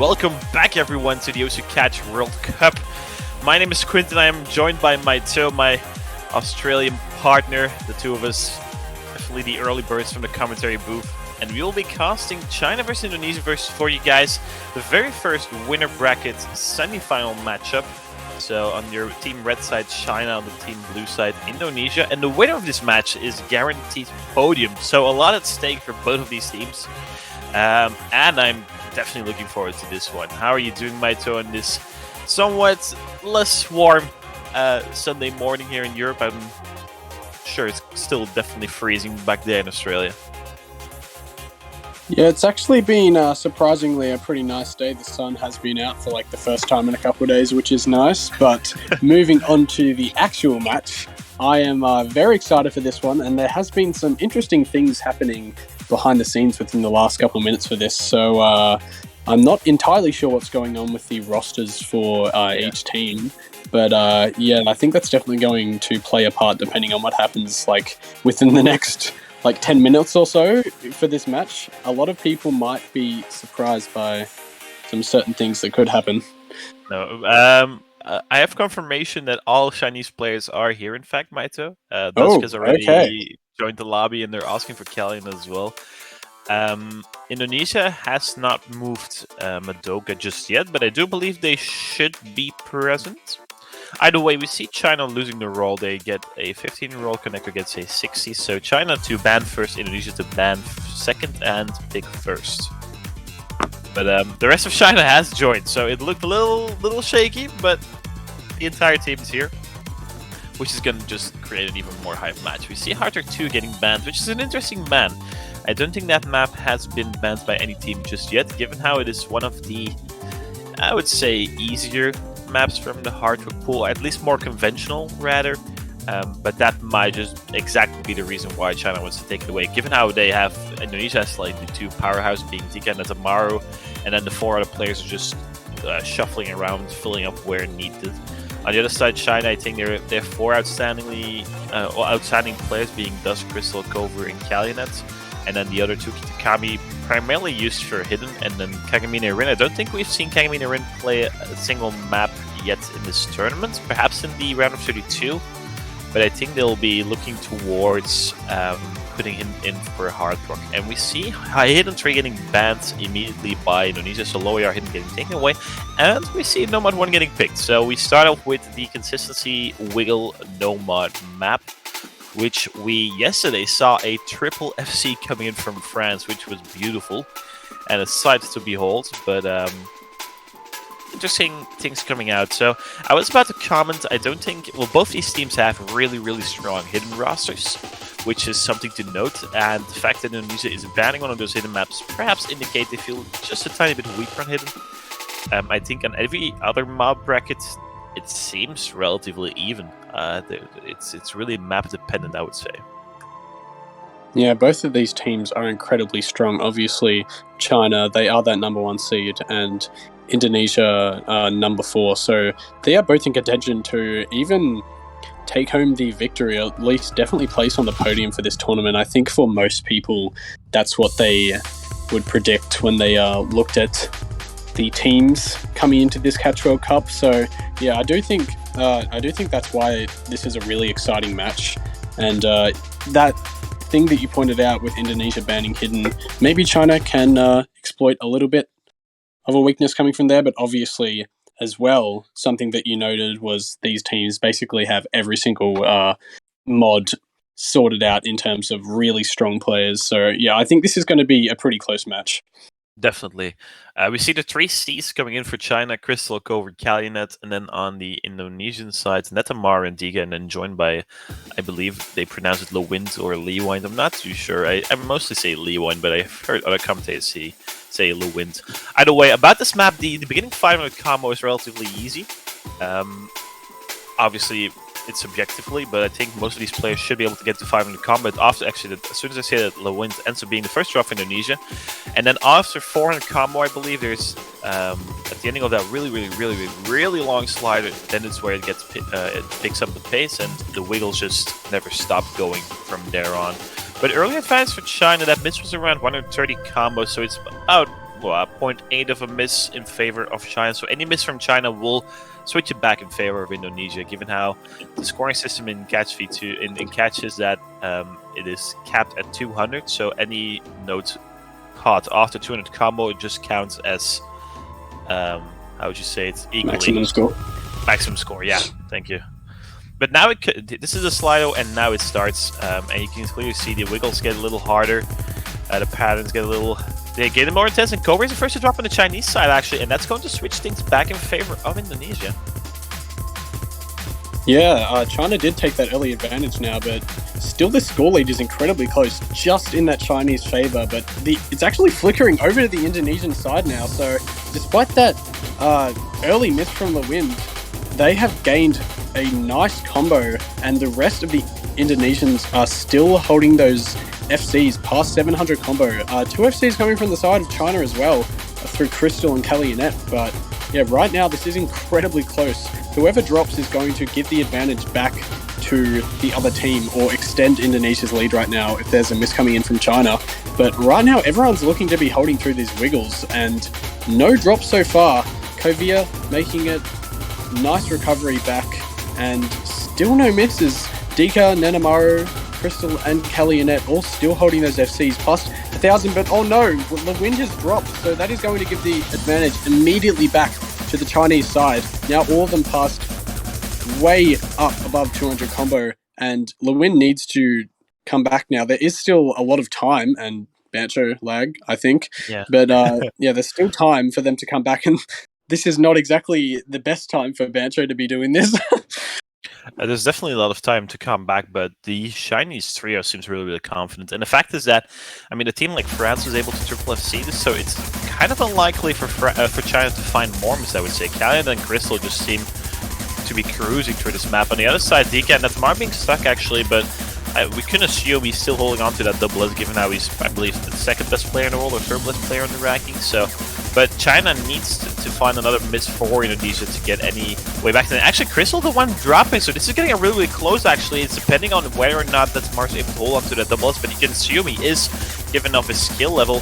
Welcome back, everyone, to the Osu Catch World Cup. My name is Quinton. I am joined by my Australian partner. The two of us, definitely the early birds from the commentary booth. And we will be casting China versus Indonesia for you guys the very first winner bracket semi-final matchup. So on your team red side, China, on the team blue side, Indonesia. And the winner of this match is guaranteed podium. So a lot at stake for both of these teams. And I'm definitely looking forward to this one. How are you doing, Maito, on this somewhat less warm Sunday morning here in Europe? I'm sure it's still definitely freezing back there in Australia. Yeah, it's actually been surprisingly a pretty nice day. The sun has been out for like the first time in a couple of days, which is nice. But moving on to the actual match, I am very excited for this one, and there has been some interesting things happening behind the scenes within the last couple of minutes for this. So I'm not entirely sure what's going on with the rosters for each team. But yeah, I think that's definitely going to play a part depending on what happens like within the next 10 minutes or so for this match. A lot of people might be surprised by some certain things that could happen. No, I have confirmation that all Chinese players are here, in fact, Maito. Dusk already joined the lobby and they're asking for Kalyan as well. Indonesia has not moved Madoka just yet, but I do believe they should be present. Either way, we see China losing the role. They get a 15-roll, Connector gets a 60. So China to ban first, Indonesia to ban second, and pick first. But the rest of China has joined, so it looked a little shaky, but the entire team is here, which is going to just create an even more hype match. We see Harter 2 getting banned, which is an interesting ban. I don't think that map has been banned by any team just yet, given how it is one of the, I would say, easier maps from the hardcore pool, at least more conventional rather, but that might just exactly be the reason why China wants to take it away, given how they have Indonesia has like the two powerhouse being Tika and Atamaru, and then the four other players are just shuffling around, filling up where needed. On the other side, China, I think they're four outstanding players, being Dusk, Crystal, Cover, and Kalyanet, and then the other two, Kitakami, primarily used for hidden, and then Kagamine Rin. I don't think we've seen Kagamine Rin play a single map yet in this tournament, perhaps in the round of 32, but I think they'll be looking towards putting him in for Hard Rock. And we see High Hidden Tree getting banned immediately by Indonesia, so Low AR Hidden getting taken away, and we see Nomad 1 getting picked. So we start off with the Consistency Wiggle Nomad map, which we yesterday saw a triple FC coming in from France, which was beautiful and a sight to behold. But interesting things coming out. So I was about to comment, I don't think, well, both these teams have really strong hidden rosters, which is something to note. And the fact that Indonesia is banning one of those hidden maps perhaps indicate they feel just a tiny bit weaker on hidden. I think on every other mob bracket, it seems relatively even. It's really map dependent, I would say. Yeah, both of these teams are incredibly strong. Obviously, China, they are that number 1 seed, and Indonesia number 4. So they are both in contention to even take home the victory, or at least definitely place on the podium for this tournament. I think for most people, that's what they would predict when they looked at the teams coming into this Catch World Cup. So yeah, I do think that's why this is a really exciting match. And that thing that you pointed out with Indonesia banning hidden, maybe China can exploit a little bit of a weakness coming from there. But obviously, as well, something that you noted was these teams basically have every single mod sorted out in terms of really strong players. So yeah, I think this is going to be a pretty close match. Definitely. We see the 3 Cs coming in for China, Crystal, Covert, Kalyanet, and then on the Indonesian side, Netamar and Diga, and then joined by, I believe they pronounce it Lewind or Lewind. I'm not too sure. I mostly say Lewind, but I've heard other commentators say Lewind. Either way, about this map, the beginning 500 combo is relatively easy. Obviously, it's subjectively, but I think most of these players should be able to get to 500 combat after, actually, as soon as I say that Lewind ends up being the first draw for Indonesia. And then after 400 combo, I believe there's, at the ending of that really long slider, then it's where it gets it picks up the pace, and the wiggles just never stop going from there on. But early advance for China, that miss was around 130 combos, so it's about 0.8 of a miss in favor of China. So any miss from China will switch it back in favor of Indonesia, given how the scoring system in catch V2 in catch is that it is capped at 200. So any note caught after 200 combo, it just counts as how would you say it's equally Maximum score. Maximum score. Yeah, thank you. But now this is a Slido, and now it starts, and you can clearly see the wiggles get a little harder, the patterns get a little, they get more intense, and Cobra is the first to drop on the Chinese side actually, and that's going to switch things back in favor of Indonesia. Yeah, China did take that early advantage now, but still the score lead is incredibly close, just in that Chinese favor. But it's actually flickering over to the Indonesian side now. So despite that early miss from the wind, they have gained a nice combo, and the rest of the Indonesians are still holding those FCs past 700 combo. Two FCs coming from the side of China as well, through Crystal and Kellyanette. But yeah, right now this is incredibly close. Whoever drops is going to give the advantage back to the other team, or extend Indonesia's lead right now if there's a miss coming in from China. But right now everyone's looking to be holding through these wiggles, and no drops so far. Kovia making it nice recovery back, and still no misses. Dika, Nanamaru, Crystal, and Kellyanette all still holding those FCs past 1,000, but oh no, the wind has dropped, so that is going to give the advantage immediately back to the Chinese side. Now all of them passed way up above 200 combo, and Lewin needs to come back now. There is still a lot of time and Bancho lag, I think. Yeah. But yeah, there's still time for them to come back, and this is not exactly the best time for Bancho to be doing this. There's definitely a lot of time to come back, but the Chinese trio seems really, really confident. And the fact is that, I mean, a team like France was able to triple FC this, so it's kind of unlikely for China to find more misses, I would say. Canada and Crystal just seem to be cruising through this map. On the other side, Dika and Natmar being stuck, actually, but we can assume he's still holding on to that double S, given how he's, I believe, the second best player in the world or third best player in the ranking. So, but China needs to find another miss for Indonesia to get any way back. And actually, Crystal the one dropping, so this is getting really, really close. Actually, it's depending on whether or not that Mars able to hold on to that double S, but you can assume he is, given off his skill level.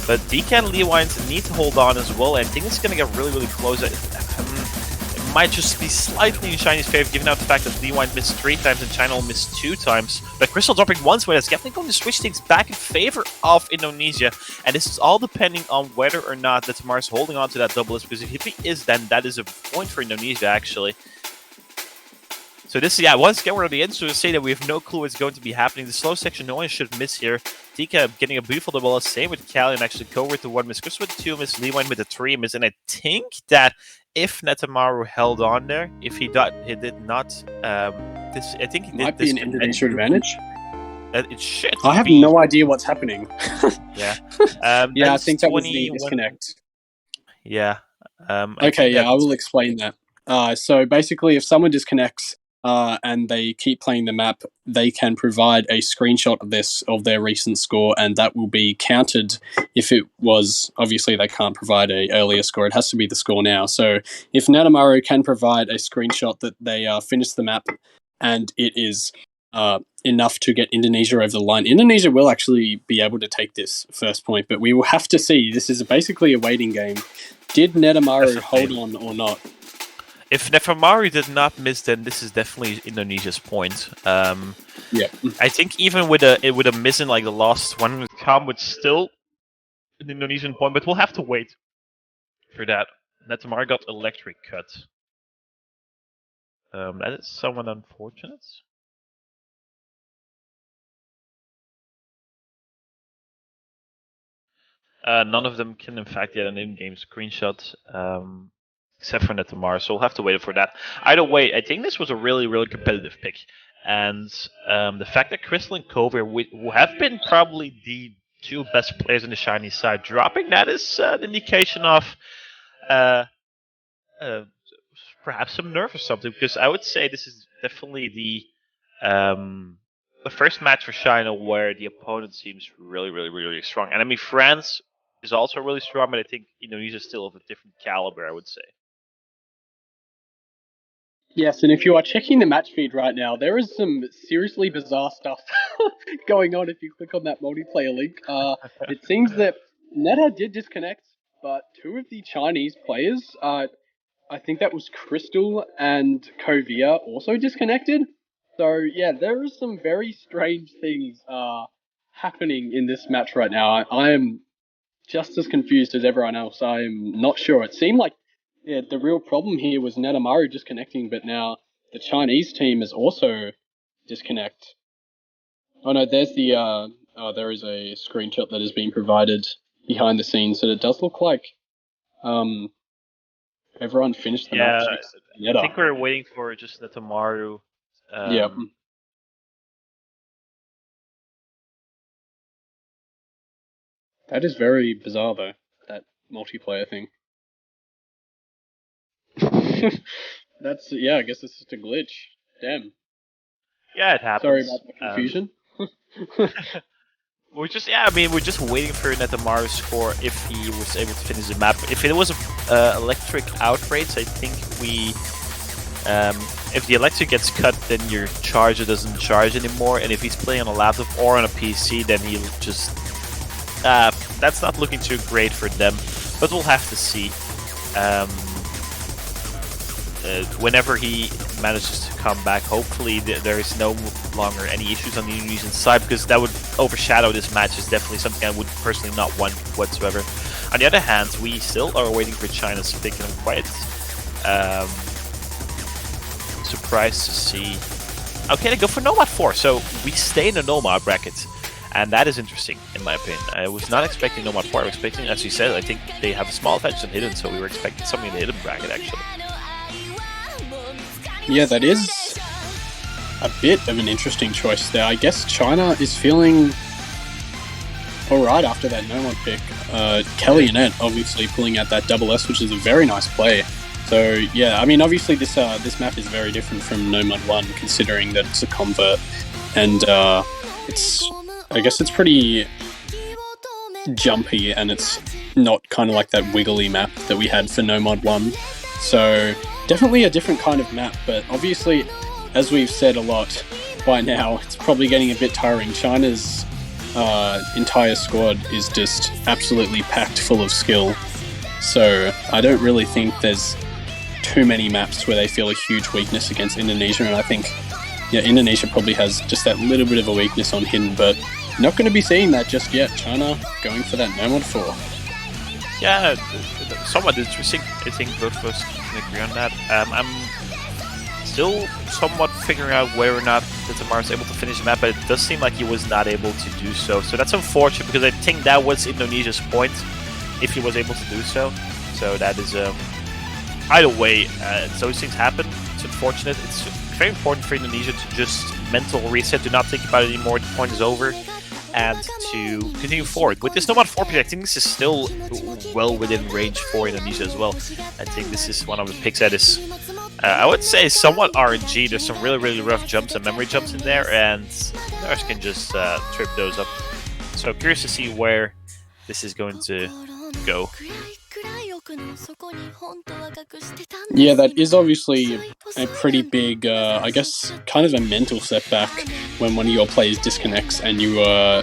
But Dika and Lewines need to hold on as well, and I think it's going to get really, really close. It might just be slightly in Chinese favor, given out the fact that Lewine missed 3 times and China only missed 2 times. But Crystal dropping once, but that's definitely going to switch things back in favor of Indonesia. And this is all depending on whether or not that Mars is holding on to that double S, because if he is, then that is a point for Indonesia, actually. So this is, yeah, once again, we're on the end, so to say that we have no clue what's going to be happening. The slow section, no one should miss here. Dika getting a beautiful double S, same with Cali, and actually go with the 1 miss, Chris with the 2 miss, Lewine with the 3 miss, and I think that if Netamaru held on there, if he did not, I think he might did be an Indonesia advantage. It should. I have no idea what's happening. Yeah. Yeah, I think that was the disconnect. Yeah. Okay, yeah, I will explain that. So basically, if someone disconnects and they keep playing the map, they can provide a screenshot of their recent score, and that will be counted. If it was, obviously they can't provide a earlier score, it has to be the score now. So if Nanamaru can provide a screenshot that they finished the map and it is enough to get Indonesia over the line, Indonesia will actually be able to take this first point, but we will have to see. This is basically a waiting game. Did Netamaru hold on or not? If Nefamaru did not miss, then this is definitely Indonesia's point. Yeah, I think even with a miss in like the last one would come with still an Indonesian point, but we'll have to wait for that. Netamaru got electric cut. That is somewhat unfortunate. None of them can in fact get an in-game screenshot. Except for Netamar, so we'll have to wait for that. Either way, I think this was a really, really competitive pick. And the fact that Crystal and Kover, who have been probably the 2 best players in the Chinese side, dropping that is an indication of perhaps some nerve or something. Because I would say this is definitely the first match for China where the opponent seems really, really, really, really strong. And I mean, France is also really strong, but I think Indonesia is still of a different caliber, I would say. Yes, and if you are checking the match feed right now, there is some seriously bizarre stuff going on if you click on that multiplayer link. It seems that Neta did disconnect but two of the Chinese players, I think that was Crystal and Kovia, also disconnected. So yeah, there are some very strange things happening in this match right now. I am just as confused as everyone else. I'm not sure. It seemed like the real problem here was Netamaru disconnecting, but now the Chinese team is also disconnect. Oh no, there's the there is a screenshot that has been provided behind the scenes, and it does look like um everyone finished the match Yeah, except I Neta. think we're waiting for just Netamaru. Yeah, that is very bizarre though. That multiplayer thing. That's yeah. I guess it's just a glitch. Damn. Yeah, it Sorry happens. about the confusion. We're just waiting for Netamaru's score if he was able to finish the map. If it was electric outrage, I think if the electric gets cut, then your charger doesn't charge anymore, and if he's playing on a laptop or on a PC, then he'll just that's not looking too great for them. But we'll have to see. Whenever he manages to come back, hopefully there is no longer any issues on the Indonesian side, because that would overshadow this match. Is definitely something I would personally not want whatsoever. On the other hand, we still are waiting for China's pick, and I'm quite surprised to see. Okay, they go for Nomad 4, so we stay in the Nomad bracket. And that is interesting, in my opinion. I was not expecting Nomad 4. I was expecting, as you said, I think they have a small advantage on Hidden, so we were expecting something in the Hidden bracket, actually. Yeah, that is a bit of an interesting choice there. I guess China is feeling alright after that Nomad pick. Kelly and Ed obviously pulling out that double S, which is a very nice play. So yeah, I mean, obviously this map is very different from Nomad 1, considering that it's a convert, and I guess it's pretty jumpy, and it's not kind of like that wiggly map that we had for Nomad 1. So definitely a different kind of map, but obviously, as we've said a lot by now, it's probably getting a bit tiring. China's entire squad is just absolutely packed full of skill, so I don't really think there's too many maps where they feel a huge weakness against Indonesia, and I think Indonesia probably has just that little bit of a weakness on Hidden, but not going to be seeing that just yet. China going for that Nomad 4. Yeah, somewhat interesting. I think both of us can agree on that. I'm still somewhat figuring out whether or not Netamaru is able to finish the map, but it does seem like he was not able to do so. So that's unfortunate, because I think that was Indonesia's point, if he was able to do so. So that is either way, those things happen. It's unfortunate. It's very important for Indonesia to just mental reset, to not think about it anymore. The point is over, and to continue forward. With this Nomad 4 pick, I think this is still well within range for Indonesia as well. I think this is one of the picks that is, I would say, somewhat RNG. There's some really, really rough jumps and memory jumps in there, and others can just trip those up. So curious to see where this is going to go. Yeah, that is obviously a pretty big, I guess, kind of a mental setback when one of your players disconnects and you are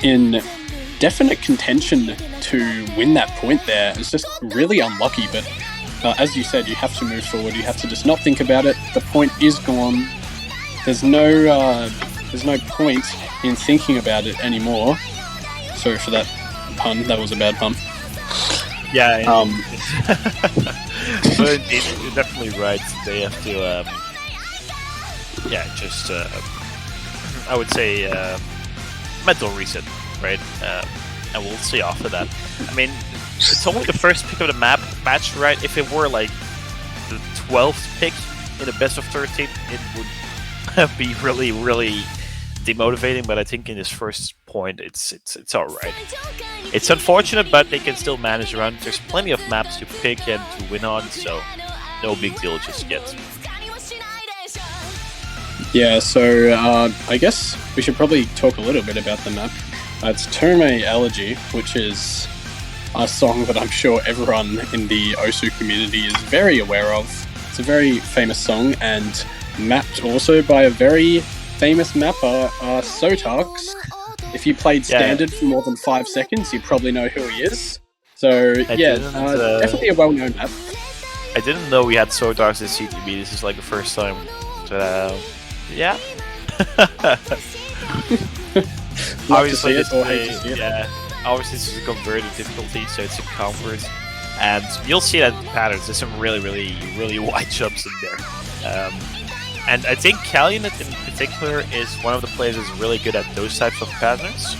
in definite contention to win that point there. It's just really unlucky, but as you said, you have to move forward. You have to just not think about it. The point is gone. There's no point in thinking about it anymore. Sorry for that pun. That was a bad pun. Yeah. But indeed, you're definitely right. They have to, just I would say mental reset, right? And we'll see after that. I mean, it's only the first pick of the match, right? If it were like the 12th pick in a best of 13, it would be really, really demotivating. But I think in this first point, it's all right. It's unfortunate, but they can still manage around. There's plenty of maps to pick and to win on, so no big deal just yet. Yeah, so I guess we should probably talk a little bit about the map. It's Tome Elegy, which is a song that I'm sure everyone in the Osu community is very aware of. It's a very famous song, and mapped also by a very famous mapper, Sotax. If you played Standard for more than 5 seconds, you probably know who he is. So I yeah, didn't. definitely a well-known map. I didn't know we had Swordars in CTB. This is like the first time. But yeah. Love to see it or hate play, to see it. yeah. Obviously, this is a converted difficulty, so it's a convert, and you'll see that in patterns. There's some really wide jumps in there. And I think Calumet in particular is one of the players that's really good at those types of patterns.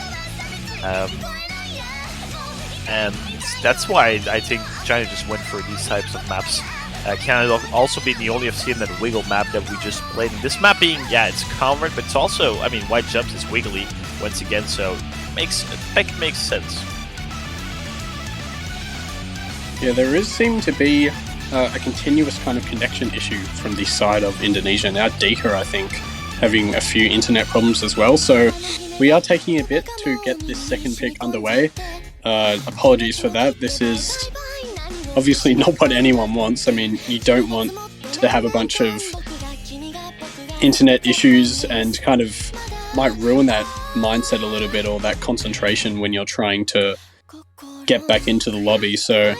And that's why I think China just went for these types of maps. Canada also being the only FC in that wiggle map that we just played. And this map being, yeah, it's convert, but it's also, I mean, wide jumps is wiggly once again, so makes sense. Yeah, there is seem to be a continuous kind of connection issue from the side of Indonesia. Now Dika, I think, having a few internet problems as well. So we are taking a bit to get this second pick underway. Apologies for that. This is obviously not what anyone wants. I mean, you don't want to have a bunch of internet issues and kind of might ruin that mindset a little bit or that concentration when you're trying to get back into the lobby. So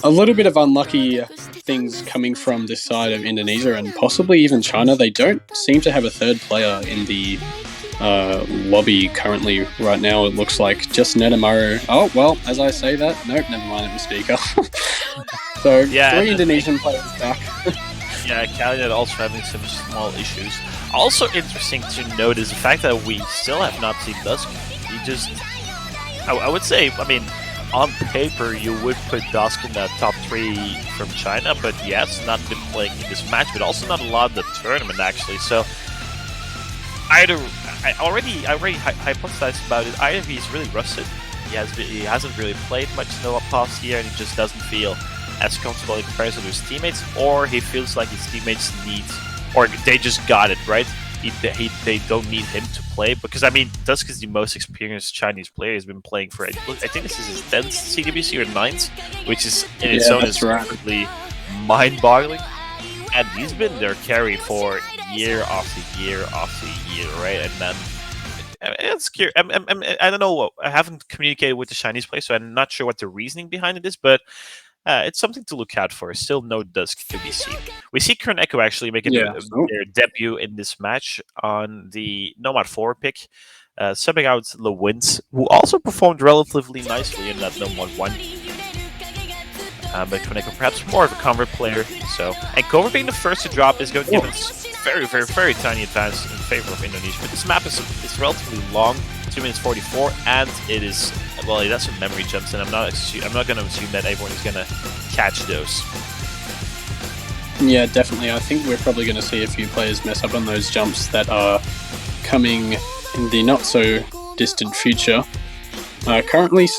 a little bit of unlucky things coming from this side of Indonesia and possibly even China. They don't seem to have a third player in the lobby currently right now. It looks like just Netamaru. Oh, well, as I say that, nope, never mind, it was Dika. So, yeah, 3 Indonesian players back. Yeah, Calumet also having some small issues. Also interesting to note is the fact that we still have not seen Dusk. He just, I would say, I mean, on paper, you would put Dusk in the top 3 from China, but he has not been playing in this match, but also not a lot of the tournament, actually. So, I already hypothesized about it. Either he's really rusted, he hasn't really played much in the past year, and he just doesn't feel as comfortable in comparison to his teammates, or he feels like his teammates need, or they just got it right. They don't need him to play, because I mean, Dusk is the most experienced Chinese player. He's been playing for, I think this is his 10th CDBC or 9th, which is in its own is really mind-boggling. And he's been their carry for year after year after year, right? And then it's scary. I don't know. I haven't communicated with the Chinese player, so I'm not sure what the reasoning behind it is, but it's something to look out for. Still no Dusk to be seen. We see Kern Echo actually making their debut in this match on the Nomad 4 pick, subbing out Lewins, who also performed relatively nicely in that Nomad 1. But Koneko perhaps more of a convert player. So, and Cover being the first to drop is going to give us very tiny advance in favor of Indonesia. But this map is relatively long, 2 minutes 44, and it is, well, it has some memory jumps, and I'm not going to assume that everyone is going to catch those. Yeah, definitely. I think we're probably going to see a few players mess up on those jumps that are coming in the not so distant future. Currently,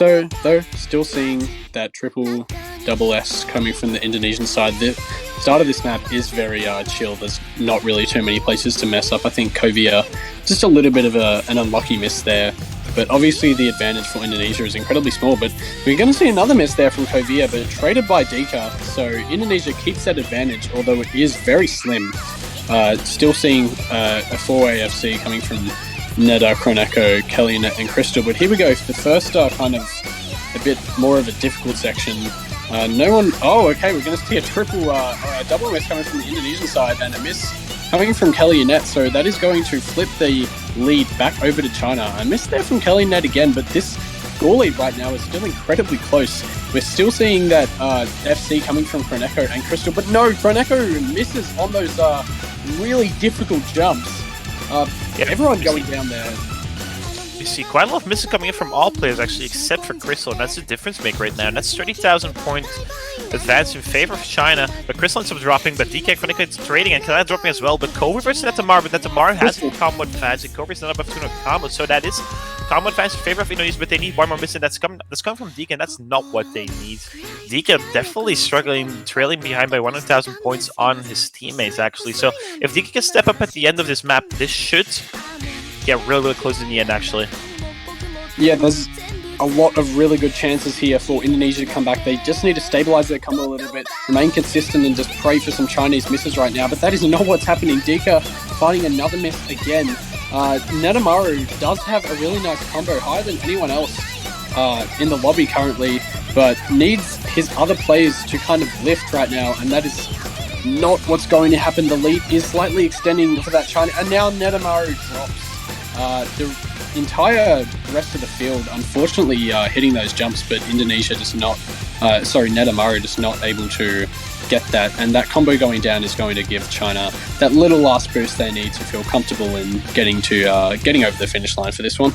though, still seeing that triple double S coming from the Indonesian side. The start of this map is very chill. There's not really too many places to mess up. I think Kovia, just a little bit of an unlucky miss there. But obviously the advantage for Indonesia is incredibly small. But we're going to see another miss there from Kovia, but traded by Dika. So Indonesia keeps that advantage, although it is very slim. Still seeing a 4-way FC coming from Neda, Kroneko, Calumet, and Crystal. But here we go. The first kind of a bit more of a difficult section. No one... Oh, okay, we're going to see a double miss coming from the Indonesian side and a miss coming from Calumet. So that is going to flip the lead back over to China. A miss there from Calumet again, but this score lead right now is still incredibly close. We're still seeing that FC coming from Kroneko and Crystal, but no, Kroneko misses on those really difficult jumps. Everyone going down there. You see quite a lot of misses coming in from all players, actually, except for Crystal, and that's the difference maker right now. And that's 30,000 point advance in favor of China. But Crystal ends up dropping, but DK Kroneko is trading, and Kanada dropping as well. But Kobe versus Netamaru, but Netamaru has a combo advance, and Kobe is not above 200 combo, so that is combo advance in favor of Indonesia, but they need one more miss, and that's coming from DK, and that's not what they need. DK definitely struggling, trailing behind by 100,000 points on his teammates, actually. So if DK can step up at the end of this map, this should get really close in the end, actually. Yeah, there's a lot of really good chances here for Indonesia to come back. They just need to stabilize their combo a little bit, remain consistent, and just pray for some Chinese misses right now. But that is not what's happening. Dika finding another miss again. Netamaru does have a really nice combo, higher than anyone else in the lobby currently. but needs his other players to kind of lift right now, and that is not what's going to happen. The lead is slightly extending for that China, and now Netamaru drops. The entire rest of the field, unfortunately, hitting those jumps, but Indonesia just not. Netamaru just not able to get that, and that combo going down is going to give China that little last boost they need to feel comfortable in getting over the finish line for this one.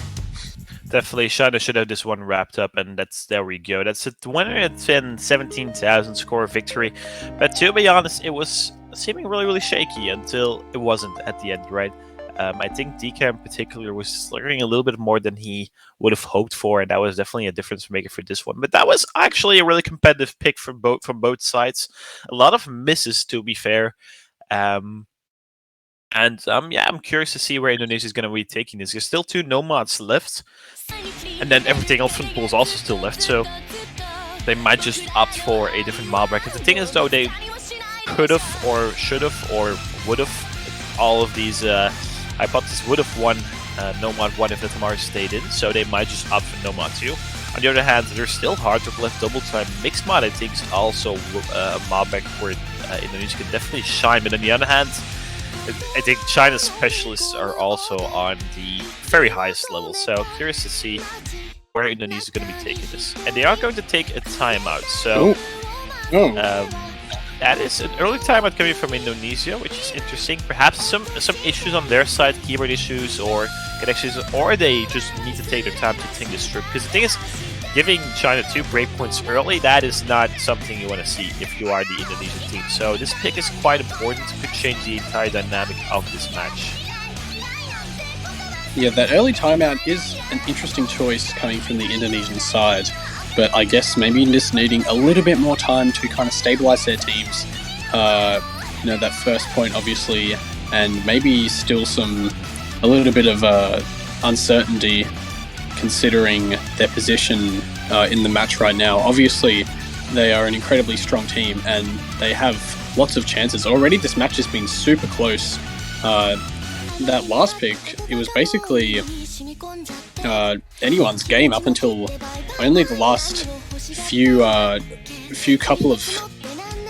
Definitely, China should have this one wrapped up, and there we go. That's a 117,000 score victory. But to be honest, it was seeming really, really shaky until it wasn't at the end, right? I think DK in particular was slurring a little bit more than he would have hoped for, and that was definitely a difference maker for this one. But that was actually a really competitive pick from both sides. A lot of misses, to be fair. I'm curious to see where Indonesia is going to be taking this. There's still 2 nomads left, and then everything else from the pool is also still left, so they might just opt for a different mob bracket. The thing is, though, they could have, or should have, or would have. All of these hypotheses would have won Nomad 1 if the Tamar stayed in, so they might just opt for Nomad 2. On the other hand, there's still hard to left double time. Mixed mod, I think, is also a mob bracket where Indonesia can definitely shine, but on the other hand, I think China's specialists are also on the very highest level, so curious to see where Indonesia is going to be taking this. And they are going to take a timeout, so that is an early timeout coming from Indonesia, which is interesting. Perhaps some issues on their side, keyboard issues or connections, or they just need to take their time to think this through. Because the thing is, giving China 2 breakpoints early, that is not something you want to see if you are the Indonesian team. So this pick is quite important. It could change the entire dynamic of this match. Yeah, that early timeout is an interesting choice coming from the Indonesian side, but I guess maybe just needing a little bit more time to kind of stabilize their teams. That first point, obviously, and maybe still a little bit of uncertainty considering their position in the match right now. Obviously, they are an incredibly strong team and they have lots of chances. Already this match has been super close. That last pick, it was basically anyone's game up until only the last few couple of,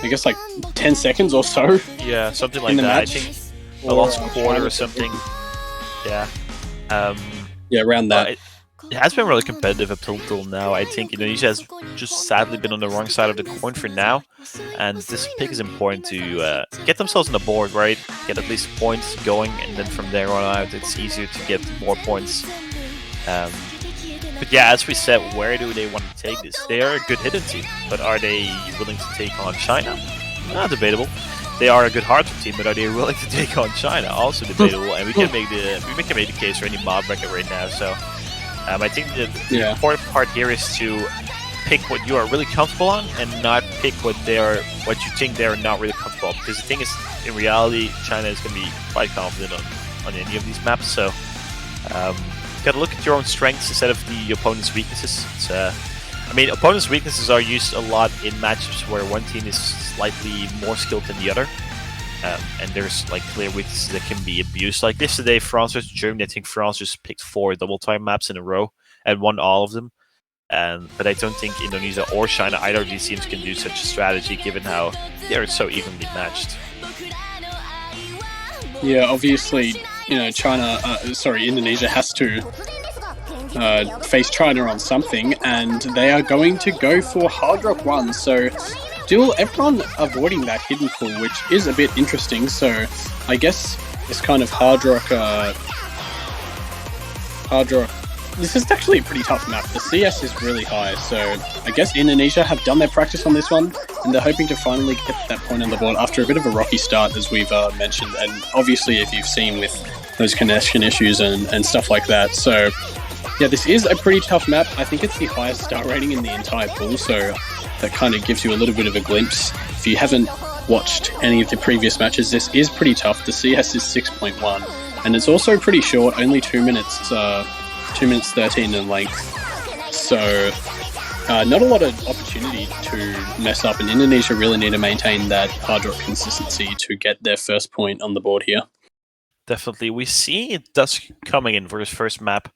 I guess, like 10 seconds or so. Yeah, something like that. Match. I think the last quarter or something. Yeah. Around that. It has been really competitive up till now. I think Indonesia has just sadly been on the wrong side of the coin for now, and this pick is important to get themselves on the board, right? Get at least points going, and then from there on out, it's easier to get more points. But yeah, as we said, where do they want to take this? They are a good hidden team, but are they willing to take on China? Not debatable. They are a good hardware team, but are they willing to take on China? Also debatable. And we can make the case for any mob bracket right now. So I think the important part here is to pick what you are really comfortable on, and not pick what you think they are not really comfortable on. Because the thing is, in reality, China is going to be quite confident on any of these maps. So you got to look at your own strengths instead of the opponent's weaknesses. Opponent's weaknesses are used a lot in matchups where one team is slightly more skilled than the other. And there's like clear weaknesses that can be abused. Like this today, France versus Germany. I think France just picked 4 double time maps in a row and won all of them. But I don't think Indonesia or China, either of these teams, can do such a strategy given how they are so evenly matched. Yeah, obviously, Indonesia has to face China on something, and they are going to go for Hard Rock 1. So still everyone avoiding that hidden pool, which is a bit interesting. So I guess this kind of Hard Rock, this is actually a pretty tough map. The CS is really high, so I guess Indonesia have done their practice on this one, and they're hoping to finally get that point on the board after a bit of a rocky start, as we've mentioned, and obviously if you've seen with those connection issues and stuff like that. So yeah, this is a pretty tough map. I think it's the highest start rating in the entire pool, so that kind of gives you a little bit of a glimpse. If you haven't watched any of the previous matches, this is pretty tough. The CS is 6.1, and it's also pretty short, only 2 minutes, 2 minutes 13 in length. So not a lot of opportunity to mess up, and Indonesia really need to maintain that hard rock consistency to get their first point on the board here. Definitely. We see Dusk coming in for his first map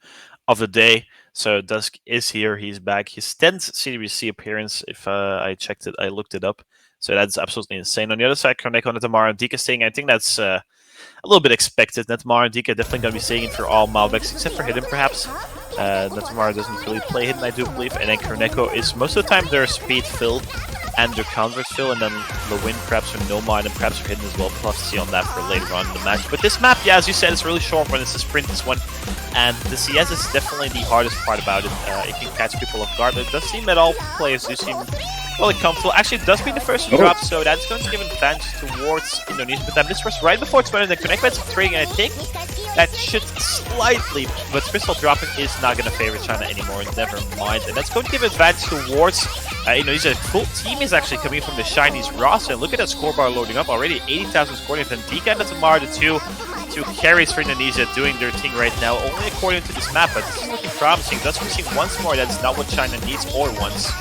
of the day. So Dusk is here. He's back. His 10th CWC appearance. If I checked it, I looked it up. So that's absolutely insane. On the other side, Koneko, Netamara, and Dika staying. I think that's a little bit expected. Netamara and Dika definitely going to be staying in for all Malbecs, except for Hidden, perhaps. Netamara doesn't really play Hidden, I do believe. And then Koneko is most of the time their speed filled and their counters fill, and then Lewin perhaps for Nomad and perhaps for Hidden as well. We'll have to see on that for later on in the match. But this map, yeah, as you said, is really short when it's a sprint, this one. And the CS is definitely the hardest part about it. It can catch people off guard. It does seem that all players do seem really comfortable. Actually, it does be the first to drop, so that's going to give an advantage towards Indonesia. But this was right before exploding the Connect Bets trading, and I think that should slightly, but Crystal dropping is not going to favor China anymore, never mind. And that's going to give advantage towards Indonesia. The full team is actually coming from the Chinese roster. Look at that scorebar loading up already, 80,000 scoring. And Dika and Tamar, the two carries for Indonesia, doing their thing right now, only according to this map, but this is looking promising. That's missing once more. That's not what China needs or wants.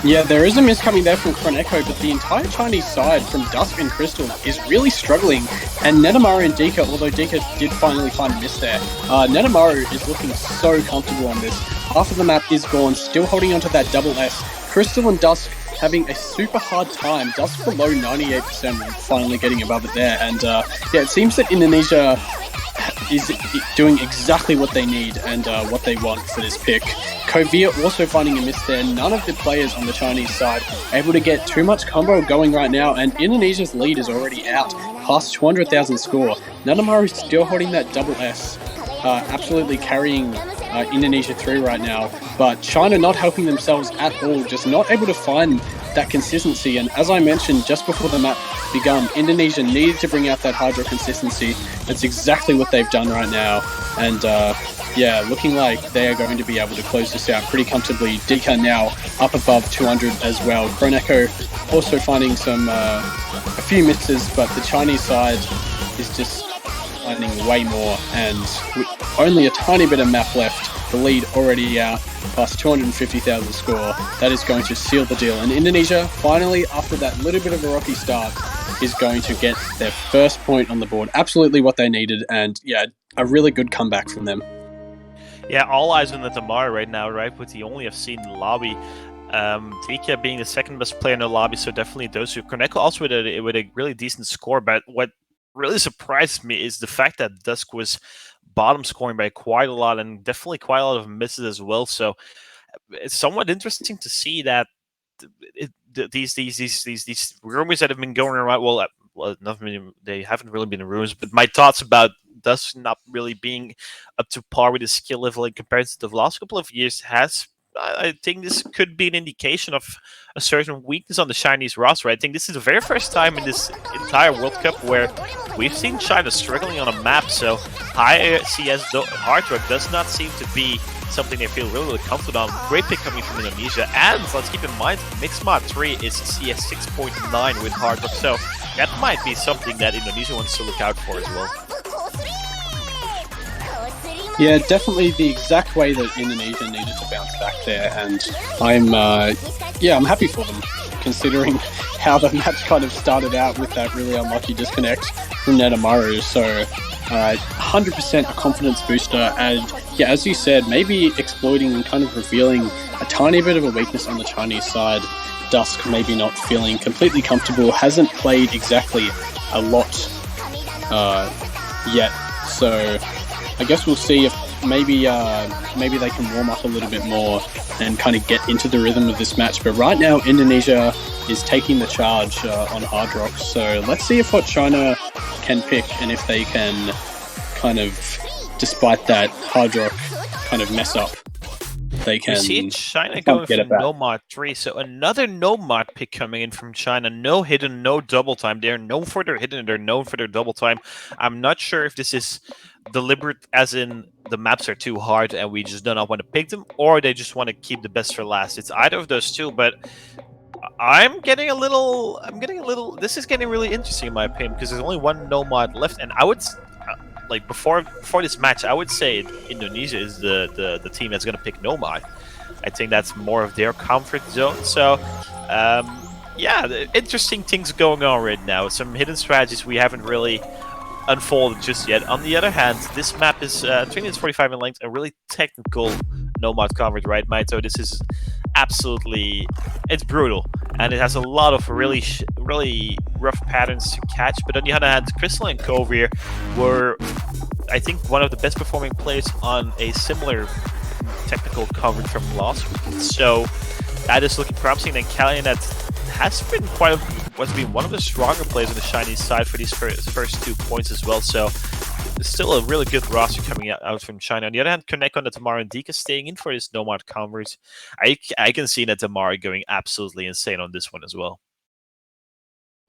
Yeah, there is a miss coming there from Koneko, but the entire Chinese side from Dusk and Crystal is really struggling. And Netamara and Dika, although Dika did finally find a miss there, Netamara is looking so comfortable on this. Half of the map is gone, still holding onto that double S. Crystal and Dusk having a super hard time. Dusk below 98%, finally getting above it there. And yeah, it seems that Indonesia is doing exactly what they need and what they want for this pick. Kovia also finding a miss there. None of the players on the Chinese side able to get too much combo going right now, and Indonesia's lead is already out past 200,000 score. Netamara is still holding that double S, absolutely carrying Indonesia through right now, but China not helping themselves at all, just not able to find that consistency. And as I mentioned just before the map begun, Indonesia needed to bring out that Hydro consistency. That's exactly what they've done right now, and yeah, looking like they are going to be able to close this out pretty comfortably. Dika now up above 200 as well. Koneko also finding a few misses, but the Chinese side is just finding way more, and with only a tiny bit of map left, the lead already out past 250,000 score. That is going to seal the deal, and Indonesia finally, after that little bit of a rocky start, is going to get their first point on the board. Absolutely what they needed, and yeah, a really good comeback from them. Yeah, all eyes on the Tamar right now, right? With the only FC in the lobby. Vika being the second best player in the lobby, so definitely those two. Koneko also with a really decent score, but what really surprised me is the fact that Dusk was bottom scoring by quite a lot, and definitely quite a lot of misses as well. So it's somewhat interesting to see that these rumors that have been going around. Well, they haven't really been rumors, but my thoughts about Dusk not really being up to par with his skill level in comparison to the last couple of years I think this could be an indication of a certain weakness on the Chinese roster. I think this is the very first time in this entire World Cup where we've seen China struggling on a map, so high CS hard rock does not seem to be something they feel really comfortable on. Great pick coming from Indonesia, and let's keep in mind, Mixed Mod 3 is CS 6.9 with hard rock, so that might be something that Indonesia wants to look out for as well. Yeah, definitely the exact way that Indonesia needed to bounce back there, and I'm happy for them, considering how the match kind of started out with that really unlucky disconnect from Netamara. So 100% a confidence booster, and yeah, as you said, maybe exploiting and kind of revealing a tiny bit of a weakness on the Chinese side. Dusk maybe not feeling completely comfortable, hasn't played exactly a lot yet, so I guess we'll see if maybe they can warm up a little bit more and kind of get into the rhythm of this match. But right now, Indonesia is taking the charge on Hard Rock. So let's see if what China can pick, and if they can kind of, despite that Hard Rock kind of mess up, they can. We see China going for Nomad 3, so another Nomad pick coming in from China. No hidden, no double time. They're known for their hidden, they're known for their double time. I'm not sure if this is deliberate, as in the maps are too hard and we just do not want to pick them, or they just want to keep the best for last. It's either of those two, but I'm getting a little. This is getting really interesting in my opinion, because there's only one Nomad left, and I would. Like before this match, I would say Indonesia is the team that's going to pick Nomad. I think that's more of their comfort zone. So, yeah, interesting things going on right now. Some hidden strategies we haven't really unfolded just yet. On the other hand, this map is 3 minutes 45 in length, a really technical nomad coverage, right, Mate? So this is absolutely, it's brutal, and it has a lot of really rough patterns to catch. But on the other hand, Crystal and Kovir were, I think, one of the best performing players on a similar technical coverage from last week. So that is looking promising. And Kalyanet has been one of the stronger players on the Chinese side for these first 2 points as well. So still a really good roster coming out from China. On the other hand, Koneko and Tamara and Dika staying in for this Nomad Converse. I can see Tamara going absolutely insane on this one as well.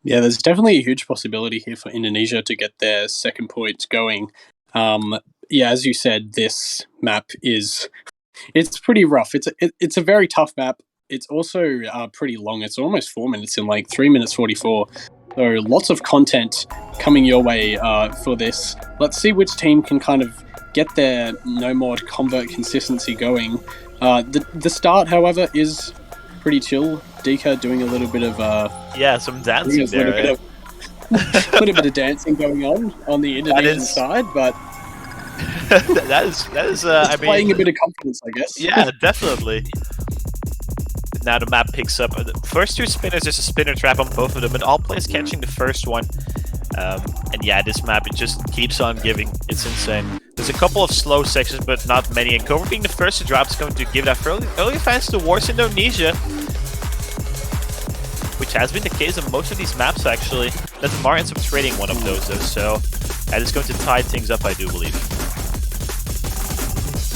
Yeah, there's definitely a huge possibility here for Indonesia to get their second point going. Yeah, as you said, this map it's pretty rough. It's a very tough map. It's also pretty long. It's almost 4 minutes in like 3 minutes 44. So lots of content coming your way for this. Let's see which team can kind of get their no-mod convert consistency going. The start, however, is pretty chill. Dika doing a little bit of some dancing there. A little bit of dancing going on the Indonesian side, but that is playing a bit of confidence, I guess. Yeah, definitely. Now the map picks up. The first 2 spinners, there's a spinner trap on both of them, and all players catching the first one. And yeah, this map, it just keeps on giving. It's insane. There's a couple of slow sections, but not many. And Cobra being the first to drop is going to give that early advance towards Indonesia, which has been the case on most of these maps, actually. That Tamar ends up trading one of those, though, so that is going to tie things up, I do believe.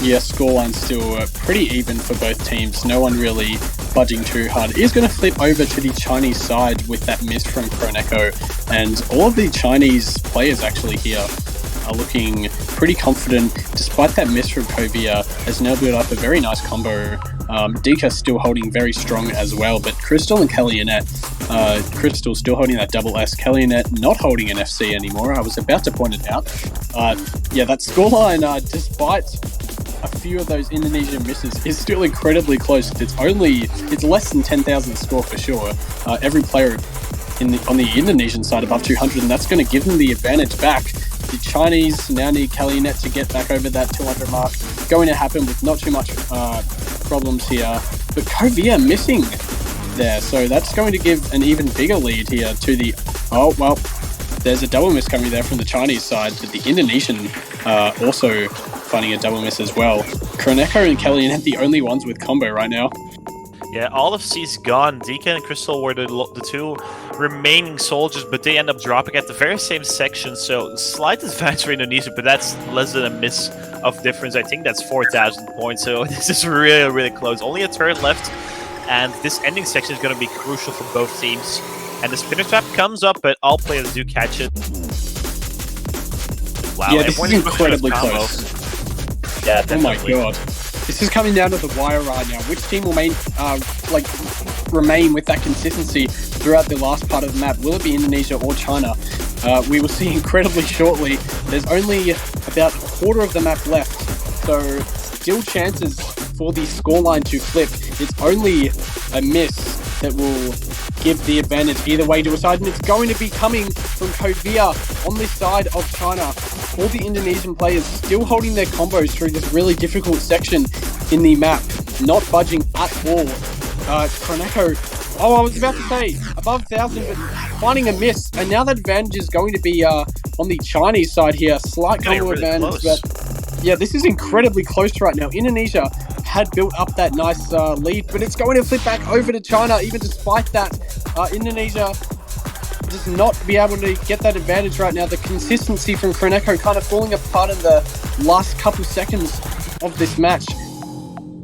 Yeah, scoreline's still pretty even for both teams. No one really budging too hard. He's going to flip over to the Chinese side with that miss from Koneko. And all of the Chinese players actually here are looking pretty confident. Despite that miss from Kovia, has now built up a very nice combo. Dika still holding very strong as well. But Crystal and Kalyanet, Crystal still holding that double S. Kalyanet not holding an FC anymore. I was about to point it out. Yeah, that scoreline, despite a few of those Indonesian misses, is still incredibly close. It's less than 10,000 score for sure. Every player on the Indonesian side above 200, and that's going to give them the advantage back. The Chinese now need Kalyanet to get back over that 200 mark. Going to happen with not too much problems here. But Kovia missing there, so that's going to give an even bigger lead here to the... Oh, well, there's a double miss coming there from the Chinese side, but the Indonesian also finding a double miss as well. Koneko and Kalyanet the only ones with combo right now. Yeah, all of C's gone. Dika and Crystal were the 2 remaining soldiers, but they end up dropping at the very same section, so slight advantage for Indonesia, but that's less than a miss of difference. I think that's 4,000 points, so this is really, really close. Only a turret left, and this ending section is going to be crucial for both teams. And the spinner trap comes up, but all players do catch it. Wow, yeah, this is incredibly close. Yeah, definitely. Oh my god. This is coming down to the wire right now. Which team will remain with that consistency throughout the last part of the map? Will it be Indonesia or China? We will see incredibly shortly. There's only about a quarter of the map left, so still chances for the scoreline to flip. It's only a miss that will give the advantage either way to a side, and it's going to be coming from Kovia on this side of China. All the Indonesian players still holding their combos through this really difficult section in the map, not budging at all. Koneko, I was about to say, above 1,000, but finding a miss, and now that advantage is going to be on the Chinese side here. Slight combo advantage, but yeah, this is incredibly close right now. Indonesia had built up that nice lead, but it's going to flip back over to China, even despite that. Indonesia does not be able to get that advantage right now. The consistency from Koneko kind of falling apart in the last couple seconds of this match.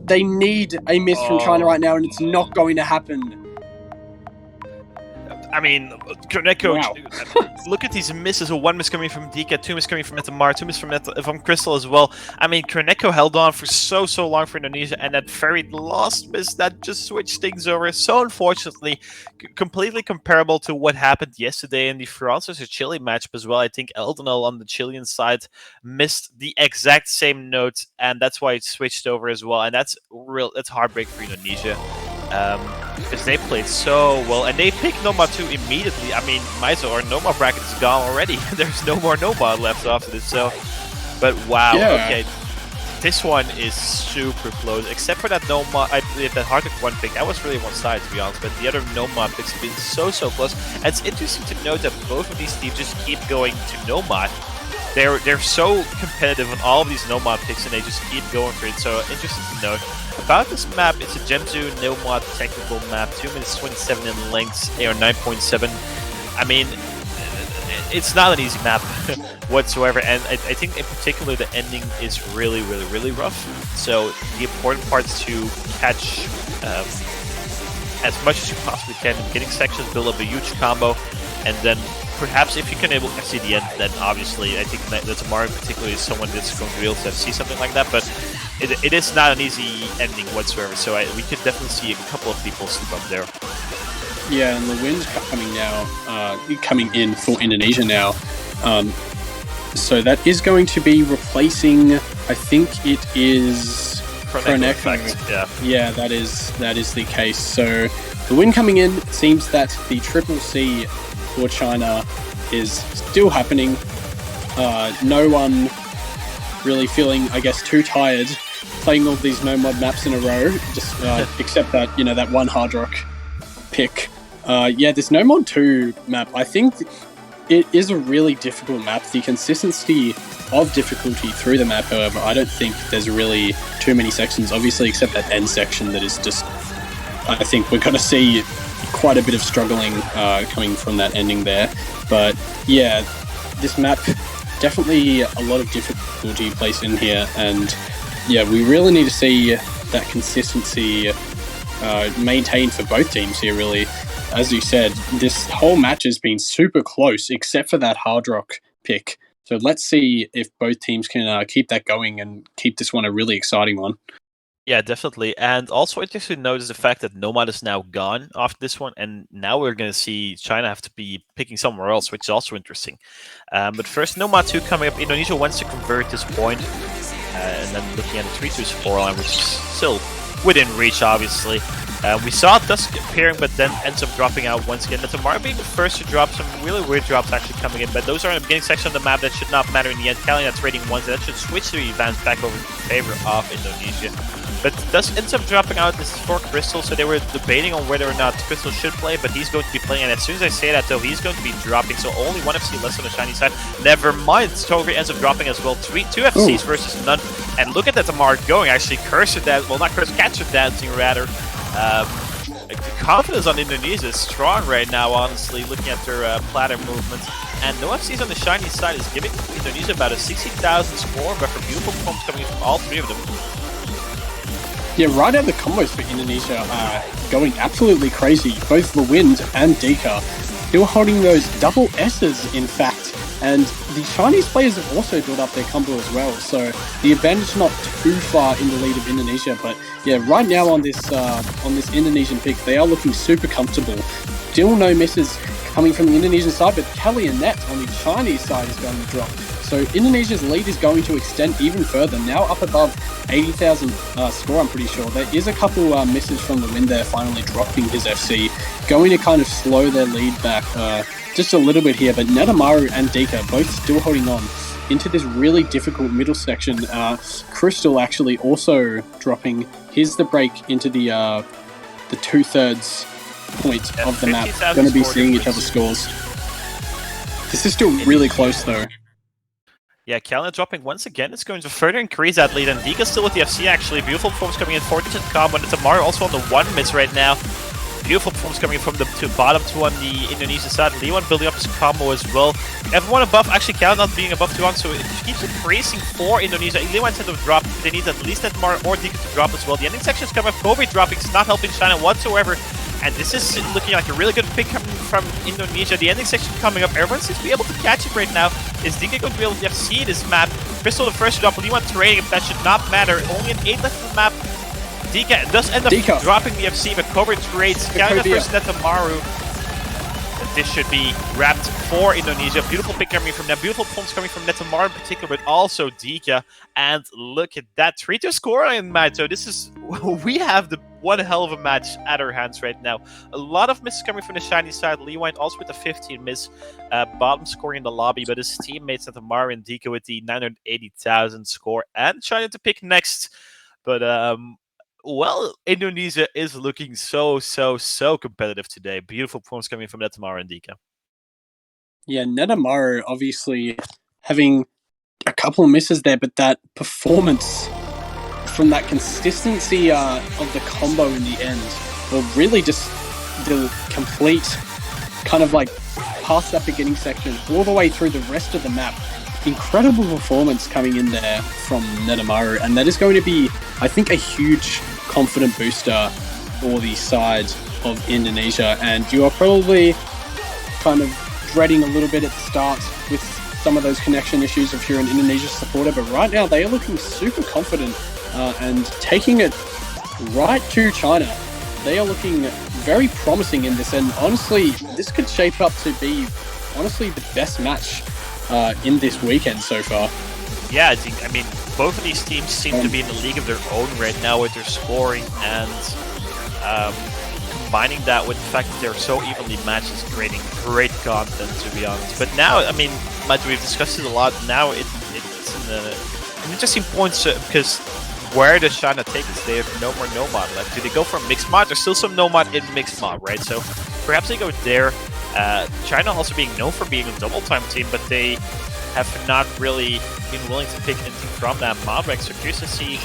They need a miss from China right now, and it's not going to happen. I mean, Koneko, wow. Look at these misses. 1 miss coming from Dika, 2 miss coming from Metamar, 2 miss from Crystal as well. I mean, Koneko held on for so long for Indonesia, and that very last miss, that just switched things over. So unfortunately, completely comparable to what happened yesterday in the France versus Chile matchup as well. I think Eldenal on the Chilean side missed the exact same note, and that's why it switched over as well. And that's heartbreak for Indonesia. because they played so well, and they picked Nomad 2 immediately. I mean, Maizo, our Nomad bracket is gone already. There's no more Nomad left after this, so... But wow, okay. This one is super close, except for that Nomad, that Hardcore 1 pick. That was really one-sided, to be honest, but the other Nomad picks have been so close. And it's interesting to note that both of these teams just keep going to Nomad. They're so competitive on all of these Nomad picks, and they just keep going for it. So interesting to note. About this map, it's a Gem 2 Nomad technical map, 2 minutes 27 in length, AR 9.7. I mean, it's not an easy map whatsoever, and I think in particular the ending is really rough. So the important part is to catch as much as you possibly can in beginning sections, build up a huge combo, and then perhaps if you can able to see the end, then obviously I think that tomorrow in particular is someone that's going to be able to see something like that. But it is not an easy ending whatsoever, so we could definitely see a couple of people slip up there. Yeah, and the wind's coming in for Indonesia now. So that is going to be replacing, I think it is Proneko. Yeah, that is the case. So the win coming in, it seems that the Triple C for China is still happening. No one really feeling, I guess, too tired playing all these Nomad maps in a row, just except that, that one Hard Rock pick. This Nomad 2 map, I think it is a really difficult map. The consistency of difficulty through the map, however, I don't think there's really too many sections, obviously, except that end section that is just... I think we're going to see quite a bit of struggling coming from that ending there. But yeah, this map, definitely a lot of difficulty placed in here, and yeah, we really need to see that consistency maintained for both teams here, really. As you said, this whole match has been super close, except for that Hard Rock pick. So let's see if both teams can keep that going and keep this one a really exciting one. Yeah, definitely. And also interesting to notice the fact that Nomad is now gone after this one, and now we're going to see China have to be picking somewhere else, which is also interesting. But first, Nomad 2 coming up. Indonesia wants to convert this point, and then looking at the 3-2 scoreline, which is still within reach, obviously. We saw Dusk appearing, but then ends up dropping out once again. Tomorrow being the first to drop, some really weird drops actually coming in, but those are in the beginning section of the map that should not matter in the end. Cali that's rating ones, that should switch the advance back over in favor of Indonesia. But Dusk ends up dropping out. This is for Crystal, so they were debating on whether or not Crystal should play, but he's going to be playing, and as soon as I say that, though, he's going to be dropping, so only one FC less on the shiny side. Never mind, Toger ends up dropping as well. 2 FCs versus none, and look at that Tamar going, actually cursor that, well, not cursor, catcher dancing rather. The confidence on Indonesia is strong right now, honestly, looking at their platter movements. And no FCs on the shiny side is giving Indonesia about a 60,000 score, but for beautiful performance coming from all three of them. Yeah, right out the combos for Indonesia are going absolutely crazy. Both the Wind and Dika still holding those double S's, in fact. And the Chinese players have also built up their combo as well, so the advantage not too far in the lead of Indonesia. But yeah, right now on this Indonesian pick, they are looking super comfortable. Still no misses coming from the Indonesian side, but Kelly and Net on the Chinese side is going to drop. So Indonesia's lead is going to extend even further, now up above 80,000 score, I'm pretty sure. There is a couple misses from the Wind there, finally dropping his FC, going to kind of slow their lead back just a little bit here, but Netamaru and Dika both still holding on into this really difficult middle section. Crystal actually also dropping. Here's the break into the 2/3 point of the map. Going to be seeing each other's scores. This is still really close though. Yeah, Kalina dropping once again. It's going to further increase that lead, and Dika still with the FC actually. Beautiful performance coming in, 40% combo, and Tamar also on the 1 miss right now. Beautiful performance coming from the bottom 2 on the Indonesian side. Leon building up his combo as well. Everyone above, actually Cal not being above 2-1, so it keeps increasing for Indonesia. Leon instead of drop, they need at least Netmar or Dika to drop as well. The ending section is coming up. Kobe dropping, it's not helping China whatsoever. And this is looking like a really good pick coming from Indonesia. The ending section coming up. Everyone seems to be able to catch it right now. Is Dika going to be able to see this map? Crystal the first to drop, Leon trading, that should not matter. Only an 8 left of the map. Dika does end up dropping the FC, but Cobra trades. Counting the first Netamaru. this should be wrapped for Indonesia. Beautiful pick coming from them. Beautiful points coming from Netamar in particular, but also Dika. And look at that 3-2 scoreline match. So this is, we have the one hell of a match at our hands right now. A lot of misses coming from the shiny side. Leewine also with the 15 miss. Bottom scoring in the lobby, but his teammates Netamar and Dika with the 980,000 score. And China to pick next. But, well, Indonesia is looking so competitive today. Beautiful points coming from Netamar and Dika. Yeah, Netamar obviously having a couple of misses there, but that performance from that consistency of the combo in the end, or really just the complete kind of like past that beginning section all the way through the rest of the map. Incredible performance coming in there from Netamar, and that is going to be, I think, a huge confident booster for the side of Indonesia. And you are probably kind of dreading a little bit at the start with some of those connection issues if you're an Indonesia supporter, but right now they are looking super confident and taking it right to China. They are looking very promising in this, and honestly, this could shape up to be honestly the best match in this weekend so far. Yeah, I mean, both of these teams seem to be in a league of their own right now with their scoring, and combining that with the fact that they're so evenly matched is creating great content, to be honest. But now, I mean, like we've discussed it a lot, now it's an interesting point, because where does China take this? They have no more Nomad left. Do they go for mixed mod? There's still some Nomad in mixed mod, right? So perhaps they go there. China also being known for being a double time team, but they have not really been willing to pick anything from that mod rank. So curious to see.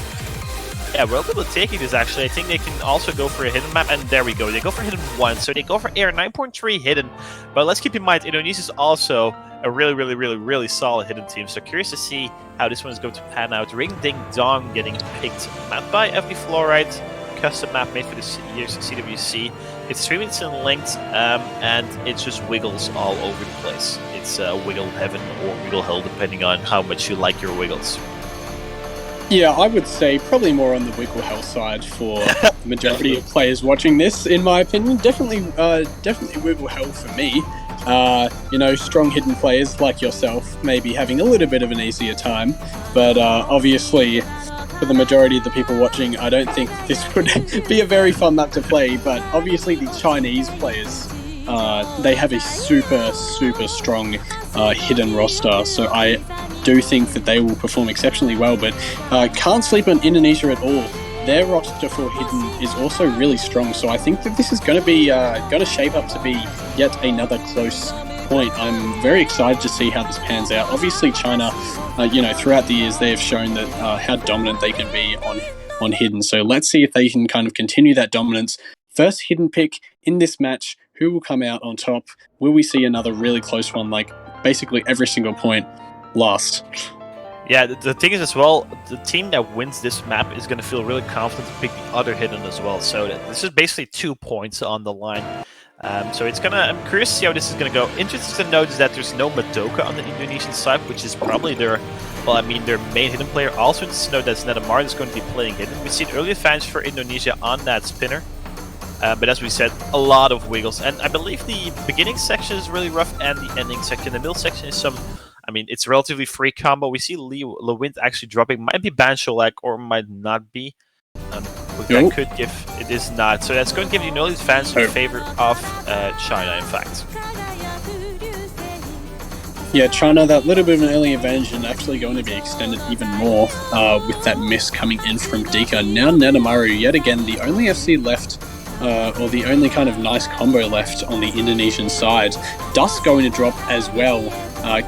Yeah, relatively taking this actually. I think they can also go for a hidden map, and there we go. They go for hidden 1, so they go for air 9.3 hidden. But let's keep in mind, Indonesia is also a really solid hidden team. So curious to see how this one is going to pan out. Ring Ding Dong getting picked. Map by FB Fluoride. Custom map made for the year's CWC. It's 3 minutes in length, and it just wiggles all over the place. It's wiggle heaven or wiggle hell, depending on how much you like your wiggles. Yeah, I would say probably more on the wiggle hell side for the majority of players watching this, in my opinion. Definitely wiggle hell for me. You know, strong hidden players like yourself may be having a little bit of an easier time, but obviously for the majority of the people watching, I don't think this would be a very fun map to play. But obviously the Chinese players, they have a super strong hidden roster, so I do think that they will perform exceptionally well, but can't sleep on Indonesia at all. Their roster for hidden is also really strong, so I think that this is going to be going to shape up to be yet another close point. I'm very excited to see how this pans out. Obviously, China, you know, throughout the years they have shown that how dominant they can be on hidden. So let's see if they can kind of continue that dominance. First hidden pick in this match. Who will come out on top? Will we see another really close one, like basically every single point last? Yeah, the thing is as well, the team that wins this map is going to feel really confident to pick the other hidden as well. So this is basically 2 points on the line. So it's gonna. I'm curious to see how this is gonna go. Interesting to note is that there's no Madoka on the Indonesian side, which is probably their, well, I mean, their main hidden player. Also interesting to note that Netamar is going to be playing hidden. We've seen early advantage for Indonesia on that spinner. But as we said, a lot of wiggles. And I believe the beginning section is really rough and the ending section. The middle section is some, I mean, it's a relatively free combo. We see Lewind actually dropping. Might be Bansholac or might not be. That could give, it is not. So that's going to give you no advantage in favor of China, in fact. Yeah, China, that little bit of an early advantage and actually going to be extended even more with that miss coming in from Dika. Now Netamar, yet again, the only FC left, or the only kind of nice combo left on the Indonesian side. Dust going to drop as well.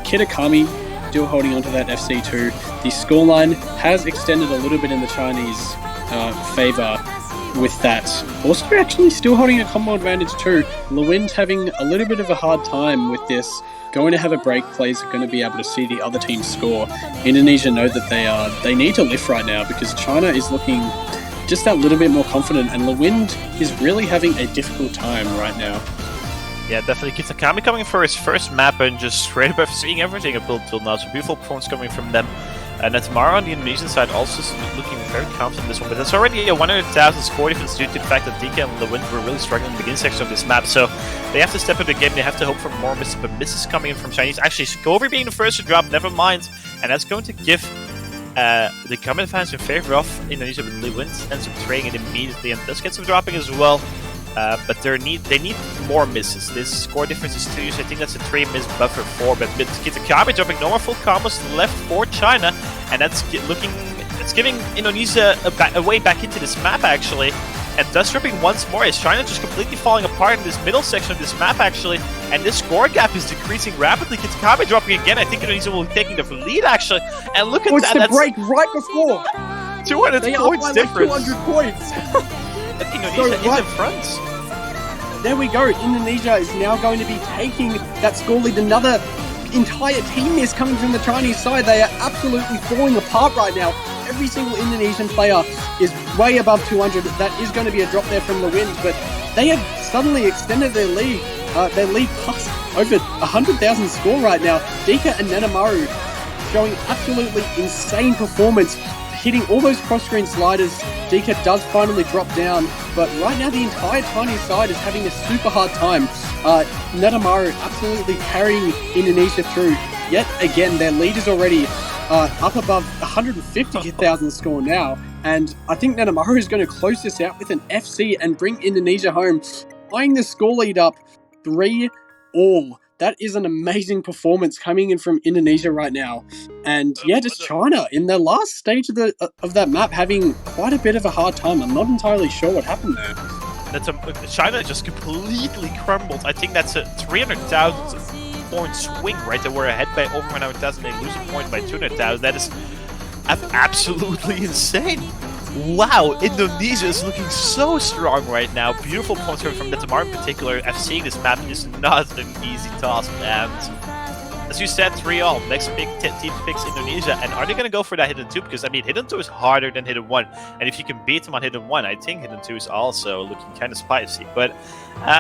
Kitakami still holding onto that FC2. The scoreline has extended a little bit in the Chinese favor with that. Also actually still holding a combo advantage too. Lewind having a little bit of a hard time with this. Going to have a break, players are going to be able to see the other team score. Indonesia know that they need to lift right now because China is looking just that little bit more confident, and Lewind is really having a difficult time right now. Yeah, definitely. Kitakami coming for his first map and just straight up seeing everything up until now. So beautiful performance coming from them. And Netmara on the Indonesian side also looking very confident in this one, but there's already a 100,000 score difference due to the fact that DK and Lewin were really struggling in the beginning section of this map, so they have to step up the game, they have to hope for more misses, but misses coming in from Chinese. Actually, Skovir being the first to drop, never mind, and that's going to give the common advantage in favor of Indonesia, with Lewin ends up trading it immediately, and does get some dropping as well. But they need more misses. This score difference is 2, so I think that's a 3 miss buffer 4. But Kitakami dropping no more full combos left for China, and that's giving Indonesia a way back into this map actually. And thus dropping once more is China just completely falling apart in this middle section of this map actually, and this score gap is decreasing rapidly. Kitakami dropping again. I think Indonesia will be taking the lead actually, and look at that. It's the break right before. 200 they points are difference. Like 200 points. Indonesia is in front. There we go. Indonesia is now going to be taking that score lead. Another entire team miss coming from the Chinese side. They are absolutely falling apart right now. Every single Indonesian player is way above 200. That is going to be a drop there from the wind, but they have suddenly extended their lead past over 100,000 score right now. Dika and Nanamaru showing absolutely insane performance, hitting all those cross-screen sliders. Dika does finally drop down, but right now the entire Chinese side is having a super hard time. Netamaru absolutely carrying Indonesia through. Yet again, their lead is already up above 150,000 score now, and I think Netamaru is going to close this out with an FC and bring Indonesia home, tying the score lead up 3-all. That is an amazing performance coming in from Indonesia right now. And yeah, just China in the last stage of that map having quite a bit of a hard time. I'm not entirely sure what happened there. China just completely crumbled. I think that's a 300,000 point swing, right? They were ahead by over 100,000. They lose a point by 200,000. That is absolutely insane. Wow, Indonesia is looking so strong right now. Beautiful points from Netmar in particular. FCing this map is not an easy task, and as you said, 3-all. Next big team picks Indonesia, and are they going to go for that Hidden 2? Because, I mean, Hidden 2 is harder than Hidden 1, and if you can beat them on Hidden 1, I think Hidden 2 is also looking kind of spicy, but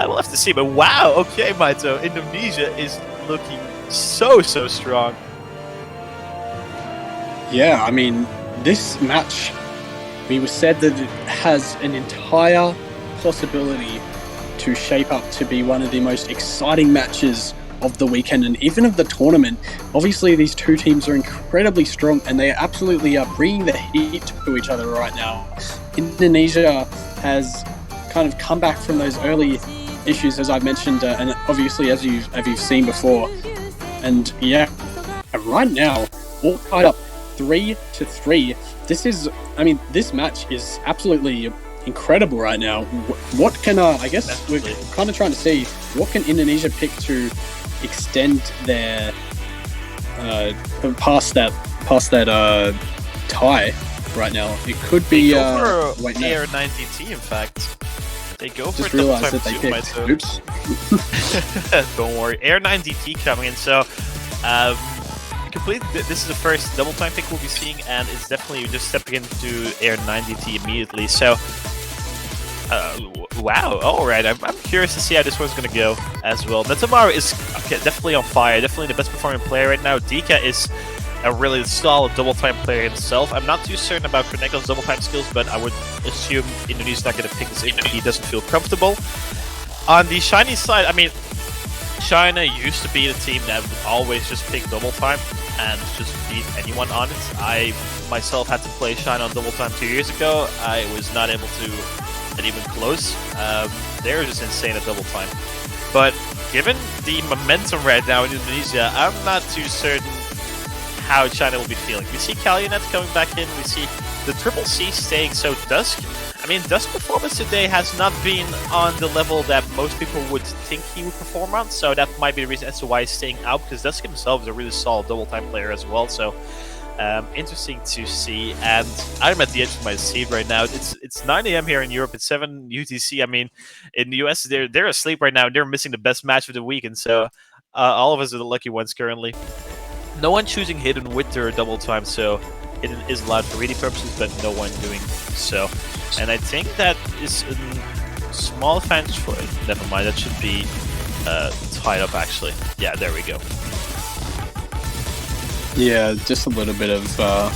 we'll have to see. But wow, okay, Maito, Indonesia is looking so strong. Yeah, I mean, this match, we said that it has an entire possibility to shape up to be one of the most exciting matches of the weekend and even of the tournament. Obviously, these two teams are incredibly strong, and they absolutely are bringing the heat to each other right now. Indonesia has kind of come back from those early issues, as I've mentioned, and obviously as you've seen before. And yeah, right now, all tied up 3-3. This match is absolutely incredible right now. What can I guess definitely. We're kind of trying to see what can Indonesia pick to extend their past that tie right now. It could be Air 90T. In fact, they go for just realized that they picked. Oops. Don't worry, Air 90T coming in. So. This is the first double time pick we'll be seeing, and it's definitely just stepping into Air 90T immediately. So, wow, alright, I'm curious to see how this one's gonna go as well. Netamaru is definitely on fire, definitely the best performing player right now. Dika is a really solid double time player himself. I'm not too certain about Kroneko's double time skills, but I would assume Indonesia's not gonna pick this if he doesn't feel comfortable. On the Chinese side, I mean, China used to be the team that would always just pick double time and just beat anyone on it. I myself had to play China on double time 2 years ago. I was not able to get even close. They're just insane at double time. But given the momentum right now in Indonesia, I'm not too certain how China will be feeling. We see Kalyanet coming back in. We see the Triple C staying. So Dusk, I mean, Dusk's performance today has not been on the level that most people would think he would perform on, so that might be the reason as to why he's staying out, because Dusk himself is a really solid double-time player as well, so interesting to see. And I'm at the edge of my seat right now. It's 9 a.m. here in Europe, it's 7 UTC. I mean, in the US, they're asleep right now, they're missing the best match of the week, and so all of us are the lucky ones currently. No one choosing Hidden with their double-time, so Hidden is allowed for reading purposes, but no one doing so. And I think that is a small advantage for it. Never mind, that should be tied up actually. Yeah, there we go. Yeah, just a little bit of, I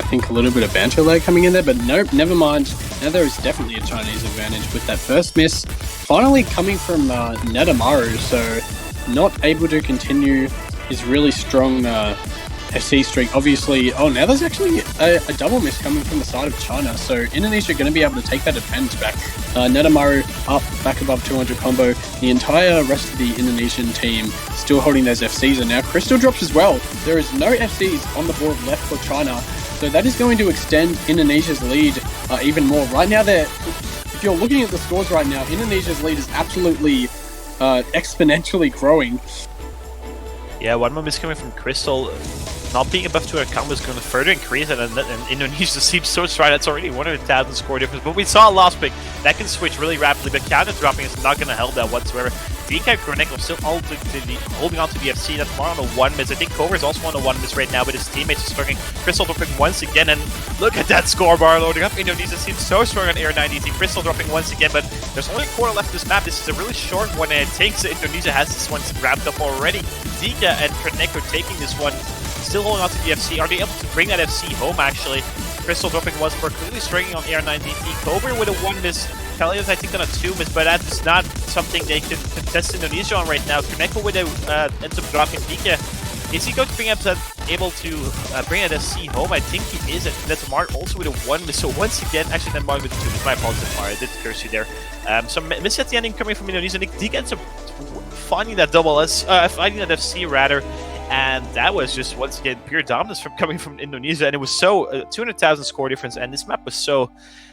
think a little bit of banter there coming in there, but nope, never mind. Now there is definitely a Chinese advantage with that first miss finally coming from Nedamaru, so not able to continue his really strong FC streak. Obviously, now there's actually a double miss coming from the side of China, so Indonesia are going to be able to take that advantage back. Nedamaru up, back above 200 combo. The entire rest of the Indonesian team still holding those FCs, and now Crystal drops as well. There is no FCs on the board left for China, so that is going to extend Indonesia's lead even more. Right now, if you're looking at the scores right now, Indonesia's lead is absolutely exponentially growing. Yeah, one more miss coming from Crystal. Not being above 200 combo is going to further increase it, and Indonesia seems so strong. That's already 100,000 score difference. But we saw last pick that can switch really rapidly, but counter dropping is not going to help that whatsoever. DK Groneko still holding on to the FC. That's more on a one miss. I think Cobra is also on a one miss right now, but his teammates are struggling. Crystal dropping once again, and look at that score bar loading up. Indonesia seems so strong on Air 90. Crystal dropping once again, but there's only a quarter left of this map. This is a really short one, and it takes Indonesia has this one wrapped up already. Dika and Groneko taking this one. Still holding on to the FC. Are they able to bring that FC home, actually? Crystal dropping once more, clearly struggling on Air 9DT. Cobra with a 1 miss. Kalias, I think, on a 2 miss, but that's not something they can contest Indonesia on right now. Koneko with a ends up dropping Dika. Is he going to be able to bring that FC home? I think he is. And Netamar also with a 1 miss. So once again, actually, Netamar with a 2 miss. My apologies, Netamar. I did curse you there. Some miss at the ending coming from Indonesia. Dika ends up finding that finding that FC rather. And that was just, once again, pure dominance from coming from Indonesia. And it was so 200,000 score difference. And this map was so,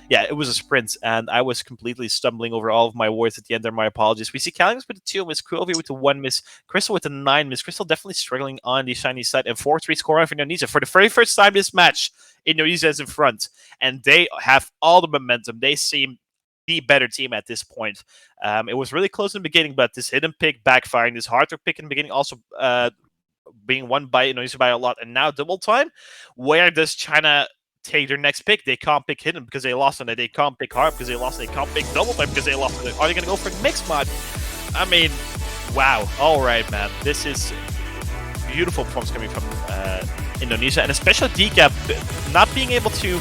yeah, it was a sprint. And I was completely stumbling over all of my words at the end there. My apologies. We see Callings with a 2 miss, Quilvy with a 1 miss, Crystal with a 9 miss. Crystal definitely struggling on the Chinese side. And 4-3 score for Indonesia. For the very first time this match, Indonesia is in front. And they have all the momentum. They seem the better team at this point. It was really close in the beginning, but this hidden pick backfiring, this harder pick in the beginning also being won by Indonesia by a lot, and now double time. Where does China take their next pick? They can't pick hidden because they lost on it. They can't pick hard because they lost. They can't pick double time because they lost on it. Are they going to go for mixed mod? I mean, wow. All right, man. This is beautiful performance coming from Indonesia, and especially Dika not being able to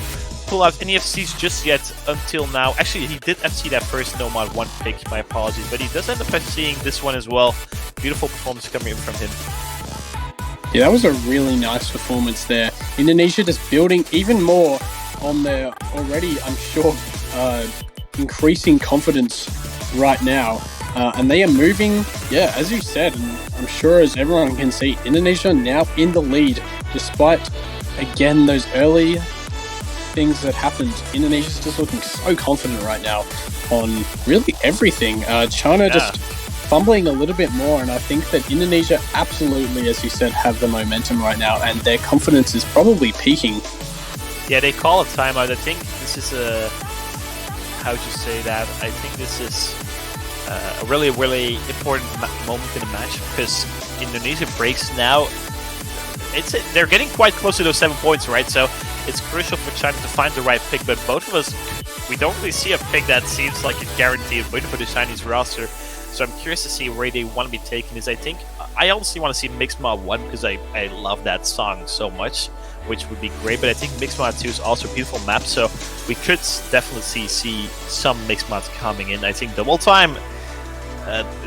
pull out any FCs just yet until now. Actually, he did FC that first no mod 1 pick. My apologies, but he does end up FCing this one as well. Beautiful performance coming from him. Yeah, that was a really nice performance there. Indonesia just building even more on their already, I'm sure, increasing confidence right now. And they are moving, yeah, as you said, and I'm sure as everyone can see, Indonesia now in the lead, despite, again, those early things that happened. Indonesia's just looking so confident right now on really everything. China just fumbling a little bit more, and I think that Indonesia absolutely, as you said, have the momentum right now, and their confidence is probably peaking. Yeah, they call a timeout. I think this is how would you say that? I think this is a really, really important moment in the match, because Indonesia breaks now. They're getting quite close to those 7 points, right? So it's crucial for China to find the right pick, but both of us, we don't really see a pick that seems like a guaranteed win for the Chinese roster. So I'm curious to see where they want to be taking this. I think I honestly want to see Mixed Mod 1 because I love that song so much, which would be great. But I think Mixed Mod 2 is also a beautiful map, so we could definitely see some Mixed Mods coming in. I think Double Time,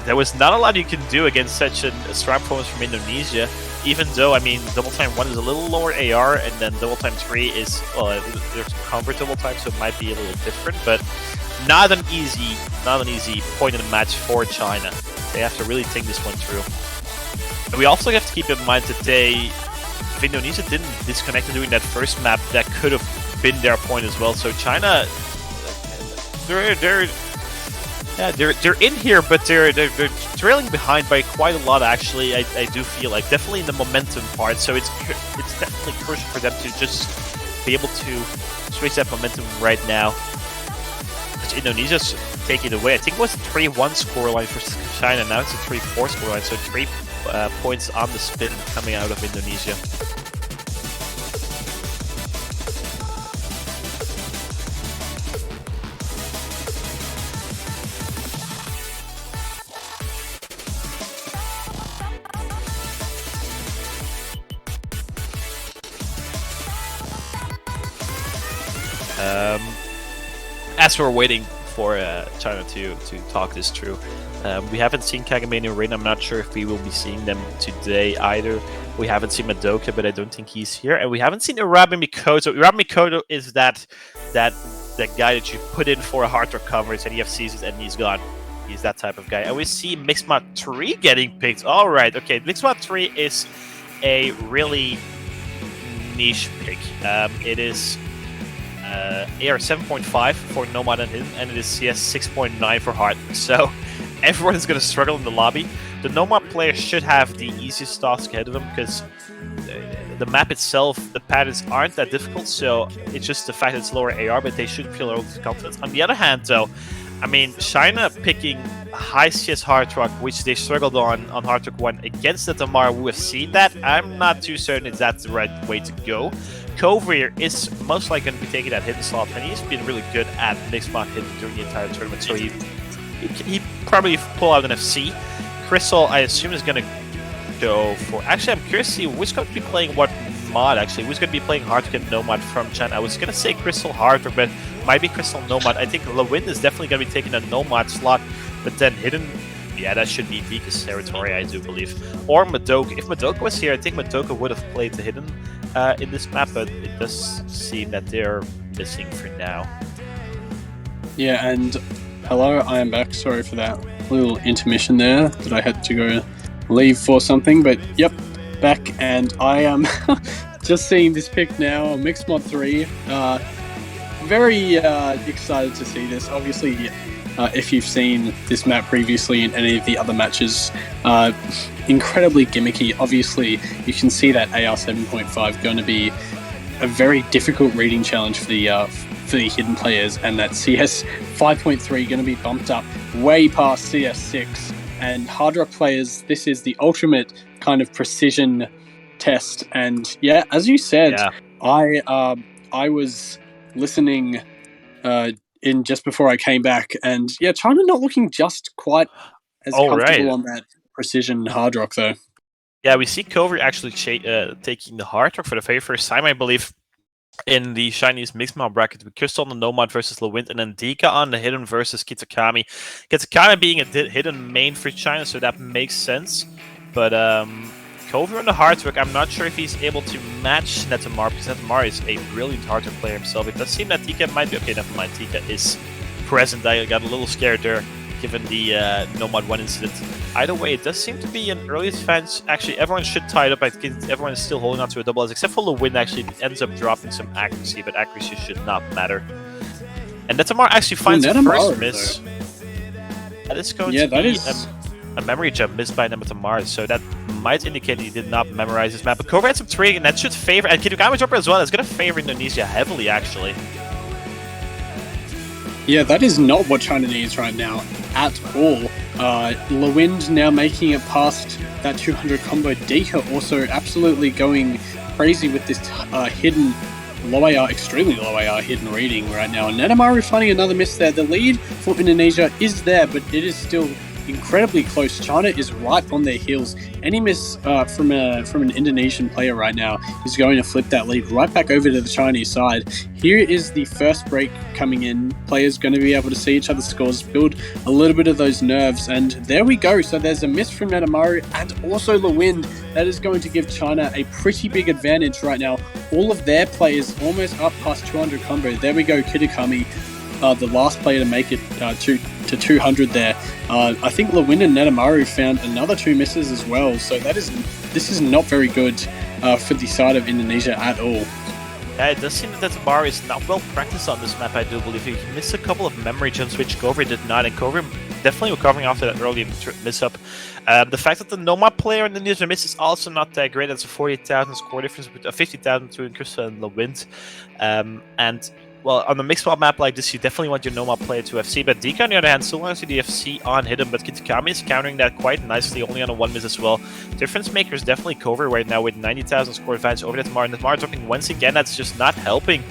there was not a lot you can do against such a strong performance from Indonesia, even though, I mean, Double Time 1 is a little lower AR, and then Double Time 3 is, well, there's counter Double Time, so it might be a little different, but not an easy point in the match for China. They have to really think this one through. And we also have to keep in mind that if Indonesia didn't disconnect during that first map, that could have been their point as well. So China, they're in here, but they're trailing behind by quite a lot. Actually, I do feel like definitely in the momentum part. So it's definitely crucial for them to just be able to switch that momentum right now. Indonesia's taking it away. I think it was a 3-1 scoreline for China. Now it's a 3-4 scoreline, so 3 points on the spin coming out of Indonesia. Um, as we're waiting for China to talk this through, we haven't seen Kagame and Rain. I'm not sure if we will be seeing them today either. We haven't seen Madoka, but I don't think he's here. And we haven't seen Urabe Mikoto. Urabe Mikoto is that guy that you put in for a hard coverage and he sees it and he's gone. He's that type of guy. And we see Mixmod 3 getting picked. All right, okay. Mixmod 3 is a really niche pick. It is AR 7.5 for Nomad and Hidden, and it is CS 6.9 for Hard. So everyone is going to struggle in the lobby. The Nomad player should have the easiest task ahead of them because the map itself, the patterns aren't that difficult, so it's just the fact that it's lower AR, but they should feel a little confident. On the other hand, though, I mean, China picking high CS Hard Rock, which they struggled on Hard Rock 1 against the Tamar, we have seen that. I'm not too certain if that's the right way to go. Kovir is most likely going to be taking that hidden slot, and he's been really good at mixed mod hidden during the entire tournament, so he probably pull out an FC. Crystal, I assume, is going to go for... Actually, I'm curious to see who's going to be playing what mod, actually. Who's going to be playing Hard Rock and Nomad from China? I was going to say Crystal Hard Rock, but might be Crystal Nomad. I think Lewin is definitely going to be taking a Nomad slot, but then Hidden, yeah, that should be Vika's territory, I do believe. Or Madoka. If Madoka was here, I think Madoka would have played the Hidden in this map, but it does seem that they're missing for now. Yeah, and hello, I am back. Sorry for that little intermission there that I had to go leave for something, but yep, back, and I am just seeing this pick now, Mixmod 3. Very excited to see this. Obviously, if you've seen this map previously in any of the other matches, incredibly gimmicky. Obviously, you can see that AR 7.5 going to be a very difficult reading challenge for the hidden players, and that CS 5.3 going to be bumped up way past CS 6. And hard rock players, this is the ultimate kind of precision test. And yeah, as you said, yeah. I was listening in just before I came back, and yeah, China not looking just quite as comfortable on that precision hard rock though. Yeah, we see Cover actually taking the hard rock for the very first time, I believe, in the Chinese mixed mod bracket, with Crystal on the Nomad versus Lewin, and then Dika on the Hidden versus Kitakami. Kitakami being a hidden main for China, so that makes sense. But Cover on the hard rock, I'm not sure if he's able to match Netamar, because Netamar is a brilliant hard rock player himself. It does seem that Dika might be... Okay, never mind, Dika is present. I got a little scared there, given the Nomad 1 incident. Either way, it does seem to be an early advance. Actually, everyone should tie it up. I think everyone is still holding on to a double S, except for Lewin. Actually, ends up dropping some accuracy, but accuracy should not matter. And Netamar actually finds the first miss. That is going to be a memory jump missed by Netamar, so that might indicate he did not memorize this map. But Cobra had some trading, and that should favor... And Kitakami dropper as well. That's going to favor Indonesia heavily, actually. Yeah, that is not what China needs right now at all. Lewind now making it past that 200 combo. Dika also absolutely going crazy with this hidden low AR, extremely low AR hidden reading right now. And Netamaru finding another miss there. The lead for Indonesia is there, but it is still incredibly close. China is right on their heels. Any miss from an Indonesian player right now is going to flip that lead right back over to the Chinese side. Here is the first break coming in. Players going to be able to see each other's scores, build a little bit of those nerves, and there we go. So there's a miss from Netamaru and also Lewind. That is going to give China a pretty big advantage right now. All of their players almost up past 200 combo. There we go, Kitakami, the last player to make it to 200 there. I think Lewin and Netamaru found another 2 misses as well, so this is not very good for the side of Indonesia at all. Yeah, it does seem that Netamaru is not well practiced on this map, I do believe. He missed a couple of memory jumps, which Gover did not, and Gover definitely recovering after that early miss-up. The fact that the Nomad player in the Indonesia miss is also not that great. That's a 48,000 score difference, 50,000 between Krista and Lewin. And well, on a mixed mod map like this, you definitely want your Nomad player to FC, but Dika, on the other hand, still wants to see the FC on Hidden, but Kitakami is countering that quite nicely, only on a 1 miss as well. Difference maker is definitely Cover right now with 90,000 score advantage over Netmar, and Netmar dropping once again. That's just not helping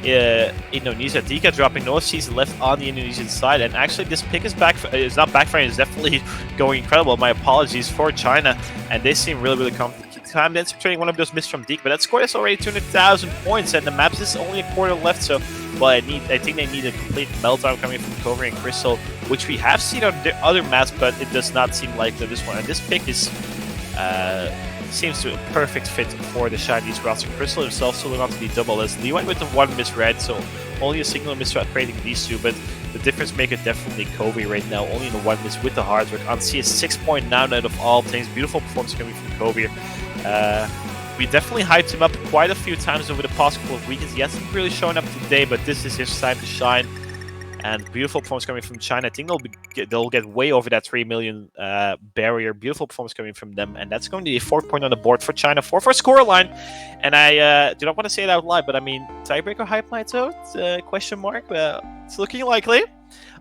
Indonesia. Dika dropping no FCs left on the Indonesian side, and actually this pick is it's not backfiring, it's definitely going incredible. My apologies for China, and they seem really, really confident. Then subtracting one of those misses from Deke, but that score is already 200,000 points, and the map is only a quarter left, so but I think they need a complete meltdown coming from Cover and Crystal, which we have seen on the other maps, but it does not seem likely this one. And this pick is seems to be a perfect fit for the Chinese roster. Crystal himself still not to be double as Lee went with the one misread, so only a single miss creating these two, but the difference maker definitely Kobe right now, only in the one miss with the hard work. On C is 6.9 out of all things. Beautiful performance coming from Kobe. We definitely hyped him up quite a few times over the past couple of weekends. He hasn't really shown up today, but this is his time to shine. And beautiful performance coming from China. I think they'll get way over that 3 million barrier. Beautiful performance coming from them, and that's going to be a 4 point on the board for China. 4-4 scoreline. And I do not want to say it out loud, but I mean, tiebreaker hype nights out? Question mark. It's looking likely.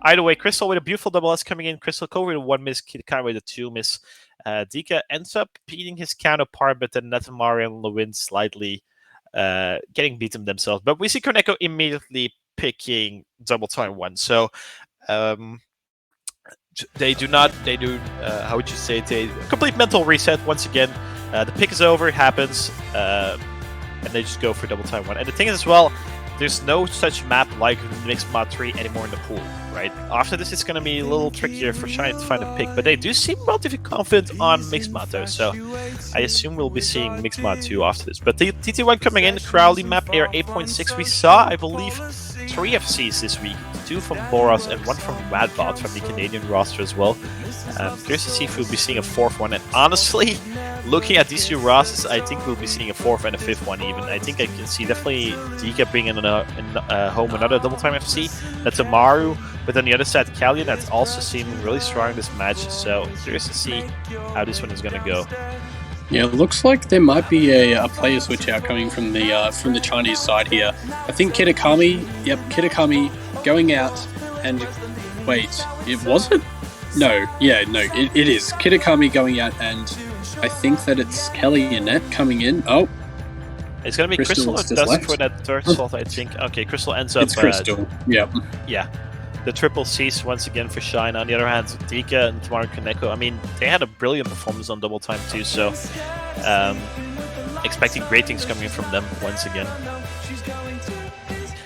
Either way, Crystal with a beautiful double S coming in. Crystal Cove with a 1 miss. Kidkai with a 2 miss. Dika ends up beating his counterpart, but then Netamari and Lewin slightly getting beaten themselves. But we see Koneko immediately picking double time 1. So they do how would you say it? A complete mental reset once again. The pick is over, it happens, and they just go for double time 1. And the thing is as well, there's no such map like Mixed Mod 3 anymore in the pool, right? After this, it's going to be a little trickier for China to find a pick, but they do seem relatively confident on Mixed Mod though, so I assume we'll be seeing Mixed Mod 2 after this. But the TT1 coming in, Crowley map AR 8.6, we saw, I believe, 3 FCs this week, 2 from Boros and 1 from Radbot from the Canadian roster as well. Curious to see if we'll be seeing a 4th one, and honestly, looking at these 2 rosters, I think we'll be seeing a 4th and a 5th one even. I think I can see definitely Dika bringing home another double time FC. That's Amaru, but on the other side, Kalyan, that's also seeming really strong this match, so curious to see how this one is going to go. Yeah, it looks like there might be a player switch out coming from the Chinese side here. I think Kitakami going out and wait, it wasn't? No, it is. Kitakami going out, and I think that it's Kelly and Annette coming in. Oh. It's going to be Crystal and Dust for that third slot, I think. Okay, Crystal ends up... It's Crystal, yeah. The triple Cs once again for Shine. On the other hand, Dika and Tamaru Kaneko, I mean, they had a brilliant performance on double time too, so expecting great things coming from them once again.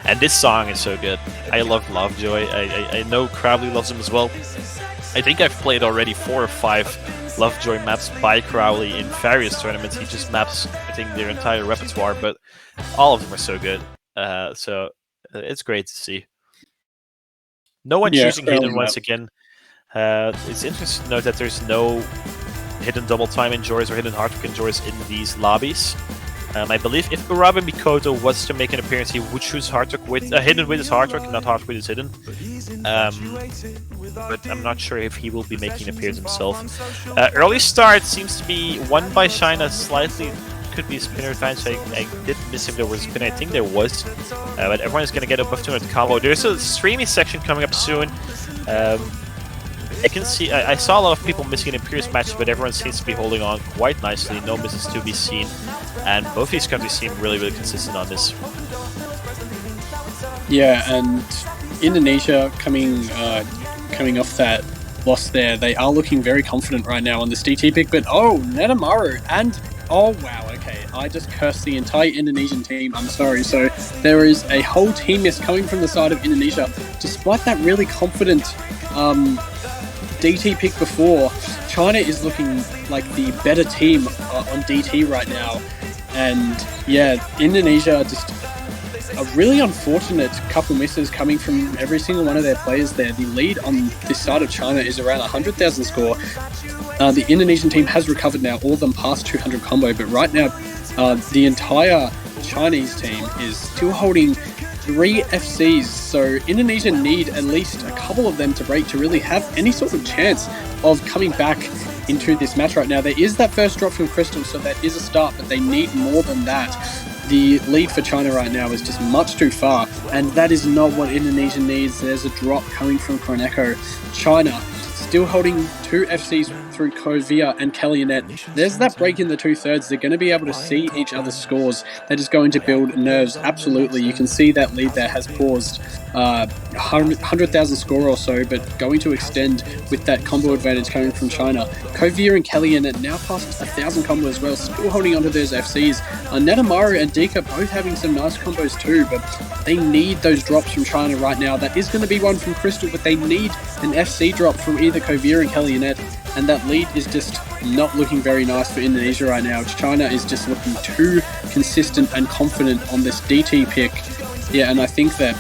And this song is so good. I love Lovejoy. I know Crowley loves him as well. I think I've played already 4 or 5 Lovejoy maps by Crowley in various tournaments. He just maps, I think, their entire repertoire, but all of them are so good. So it's great to see. No one choosing Hidden once again. It's interesting to note that there's no Hidden double time enjoyers or Hidden hardwork enjoyers in these lobbies. I believe if Urabe Mikoto was to make an appearance, he would choose Hardwork with Hidden with his Hardwork, not Hardwork with his Hidden. But I'm not sure if he will be making an appearance himself. Early start seems to be won by China slightly. Could be a spinner advantage. I did miss if there was a spinner. I think there was. But everyone is going to get above 200 combo. There's a streaming section coming up soon. I can see. I saw a lot of people missing in previous matches, but everyone seems to be holding on quite nicely. No misses to be seen, and both these countries seem really, really consistent on this. Yeah, and Indonesia coming off that loss there, they are looking very confident right now on this DT pick. But Netamaru and oh wow, okay, I just cursed the entire Indonesian team. I'm sorry. So there is a whole team miss coming from the side of Indonesia, despite that really confident DT pick before. China is looking like the better team on DT right now, and yeah, Indonesia just a really unfortunate couple misses coming from every single one of their players there. The lead on this side of China is around 100,000 score. The Indonesian team has recovered now, all of them past 200 combo, but right now the entire Chinese team is still holding 3 FCs, so Indonesia need at least a couple of them to break to really have any sort of chance of coming back into this match right now. There is that first drop from Crystal, so that is a start, but they need more than that. The lead for China right now is just much too far, and that is not what Indonesia needs. There's a drop coming from Koneko. China still holding 2 FCs through Kovia and Kellyanette. There's that break in the 2/3. They're going to be able to see each other's scores. That is going to build nerves. Absolutely. You can see that lead there has paused 100,000 score or so, but going to extend with that combo advantage coming from China. Kovia and Kellyanette now past 1,000 combo as well, still holding onto those FCs. Netamaru and Dika both having some nice combos too, but they need those drops from China right now. That is going to be one from Crystal, but they need an FC drop from either Kovir and Kellyanette, and that lead is just not looking very nice for Indonesia right now. China is just looking too consistent and confident on this DT pick. Yeah, and I think that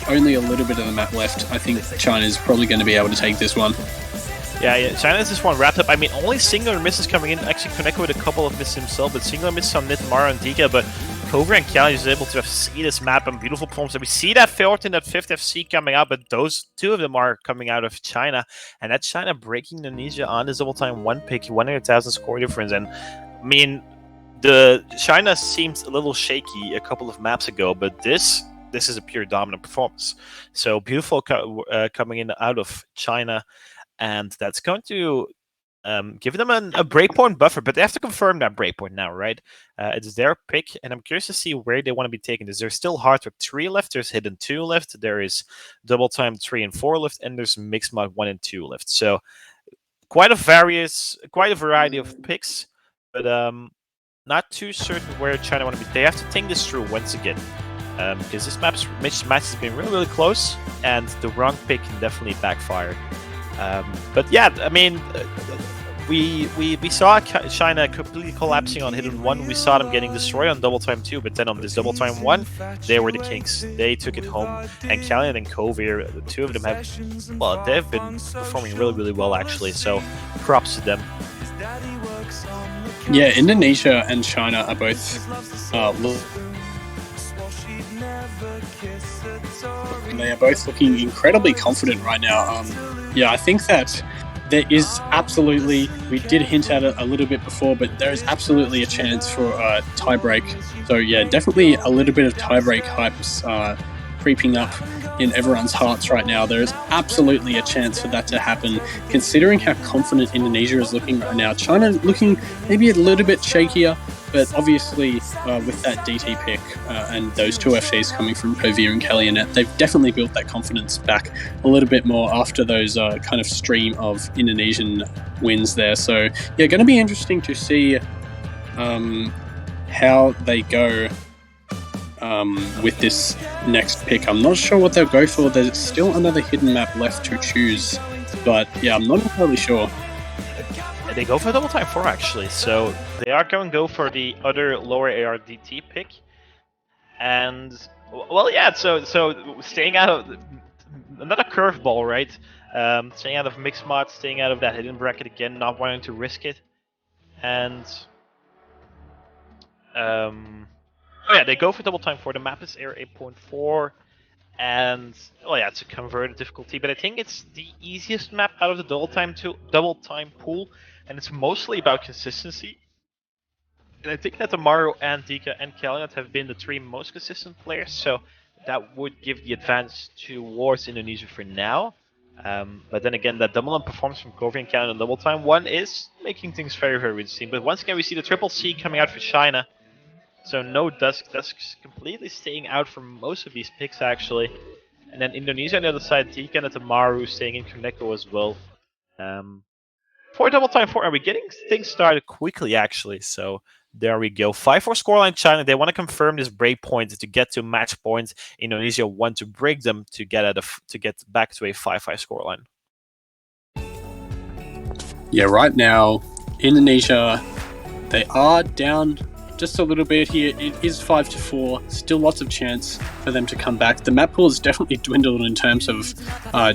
only a little bit of the map left. I think China is probably going to be able to take this one. Yeah, China has this one wrapped up. I mean, only singular misses coming in. Actually, Koneko with a couple of misses himself, but singular misses on Nitmara and Dika. But Kovir and Kali is able to see this map and beautiful performance. And we see that fourth and that fifth FC coming out, but those two of them are coming out of China. And that's China breaking Indonesia on this double time one pick, 100,000 score difference. And I mean, the China seemed a little shaky a couple of maps ago, but this is a pure dominant performance. So beautiful coming in out of China. And that's going to give them a breakpoint buffer, but they have to confirm that breakpoint now, right? It's their pick, and I'm curious to see where they want to be taking this. There's still Hard with 3 left, there's Hidden 2 left, there is Double Time 3 and 4 left, and there's Mixed Mod 1 and 2 left. So quite a variety of picks, but not too certain where China want to be. They have to think this through once again. Because this match has been really, really close, and the wrong pick can definitely backfire. But yeah, I mean, we saw China completely collapsing on Hidden 1. We saw them getting destroyed on Double Time 2, but then on this Double Time 1, they were the kings. They took it home. And Kalyan and Kovir, the two of them they've been performing really, really well, actually. So props to them. Yeah, Indonesia and China are both they are both looking incredibly confident right now. Yeah, I think that there is absolutely, we did hint at it a little bit before, but there is absolutely a chance for a tiebreak. So yeah, definitely a little bit of tiebreak hypes creeping up in everyone's hearts right now. There is absolutely a chance for that to happen, considering how confident Indonesia is looking right now. China looking maybe a little bit shakier, but obviously with that DT pick and those two FCs coming from Kovir and Kellyanette, they've definitely built that confidence back a little bit more after those kind of stream of Indonesian wins there. So yeah, going to be interesting to see how they go with this next pick. I'm not sure what they'll go for. There's still another hidden map left to choose, but yeah, I'm not entirely sure. They go for Double Time 4, actually, so they are going to go for the other lower ARDT pick. And, well, yeah, so staying out of another curveball, right? Staying out of Mixed Mod, staying out of that hidden bracket again, not wanting to risk it. And oh yeah, they go for Double Time 4. The map is Air 8.4, and oh yeah, it's a converted difficulty, but I think it's the easiest map out of the Double Time pool, and it's mostly about consistency. And I think that Amaru and Dika and Kellyanette have been the 3 most consistent players, so that would give the advantage towards Indonesia for now. But then again, that dominant performance from Kovir and Kellyanette in Double Time 1 is making things very, very interesting. But once again, we see the Triple C coming out for China. So no Dusk. Dusk's completely staying out from most of these picks, actually. And then Indonesia on the other side, Dika and Amaru staying in Koneko as well. For Double Time 4, are we getting things started quickly, actually? So there we go. 5-4 scoreline China. They want to confirm this break point to get to match points. Indonesia want to break them to get back to a 5-5 scoreline. Yeah, right now, Indonesia, they are down just a little bit here. It is 5-4. Still lots of chance for them to come back. The map pool has definitely dwindled in terms of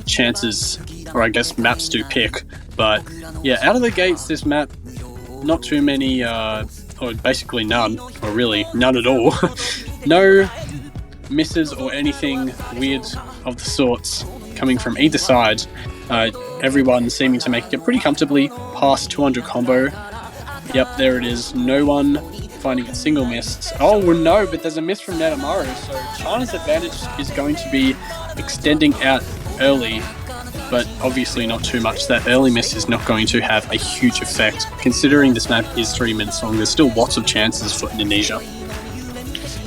chances, or I guess maps to pick. But yeah, out of the gates, this map, not too many, or basically none, or really none at all. No misses or anything weird of the sorts coming from either side. Everyone seeming to make it pretty comfortably past 200 combo. Yep, there it is. No one finding a single miss. Oh no, but there's a miss from Netamaru, so China's advantage is going to be extending out early, but obviously not too much. That early miss is not going to have a huge effect. Considering this map is 3 minutes long, there's still lots of chances for Indonesia.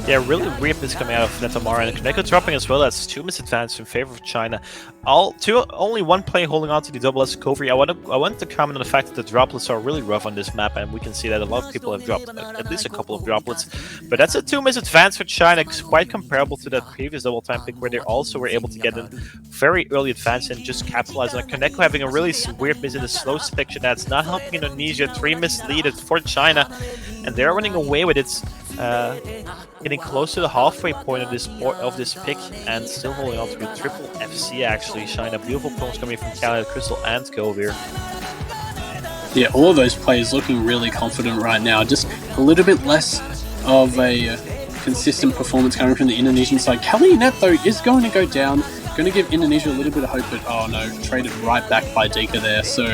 Yeah, really weird miss coming out of Netamara, and Koneko dropping as well. That's 2 misadvantage in favor of China. Only one player holding on to the double S recovery. I want to comment on the fact that the droplets are really rough on this map, and we can see that a lot of people have dropped at least a couple of droplets. But that's a 2 misadvantage for China. It's quite comparable to that previous double time pick, where they also were able to get a very early advance and just capitalize on Koneko having a really weird miss in the slow section that's not helping Indonesia. 3 miss lead for China, and they're running away with it. Getting close to the halfway point of this pick and still holding on to a triple FC actually. China, beautiful points coming from Canada, Crystal and Kovir. Yeah, all of those players looking really confident right now. Just a little bit less of a consistent performance coming from the Indonesian side. Kali Net, though, is going to go down. Going to give Indonesia a little bit of hope, but oh no, traded right back by Dika there. So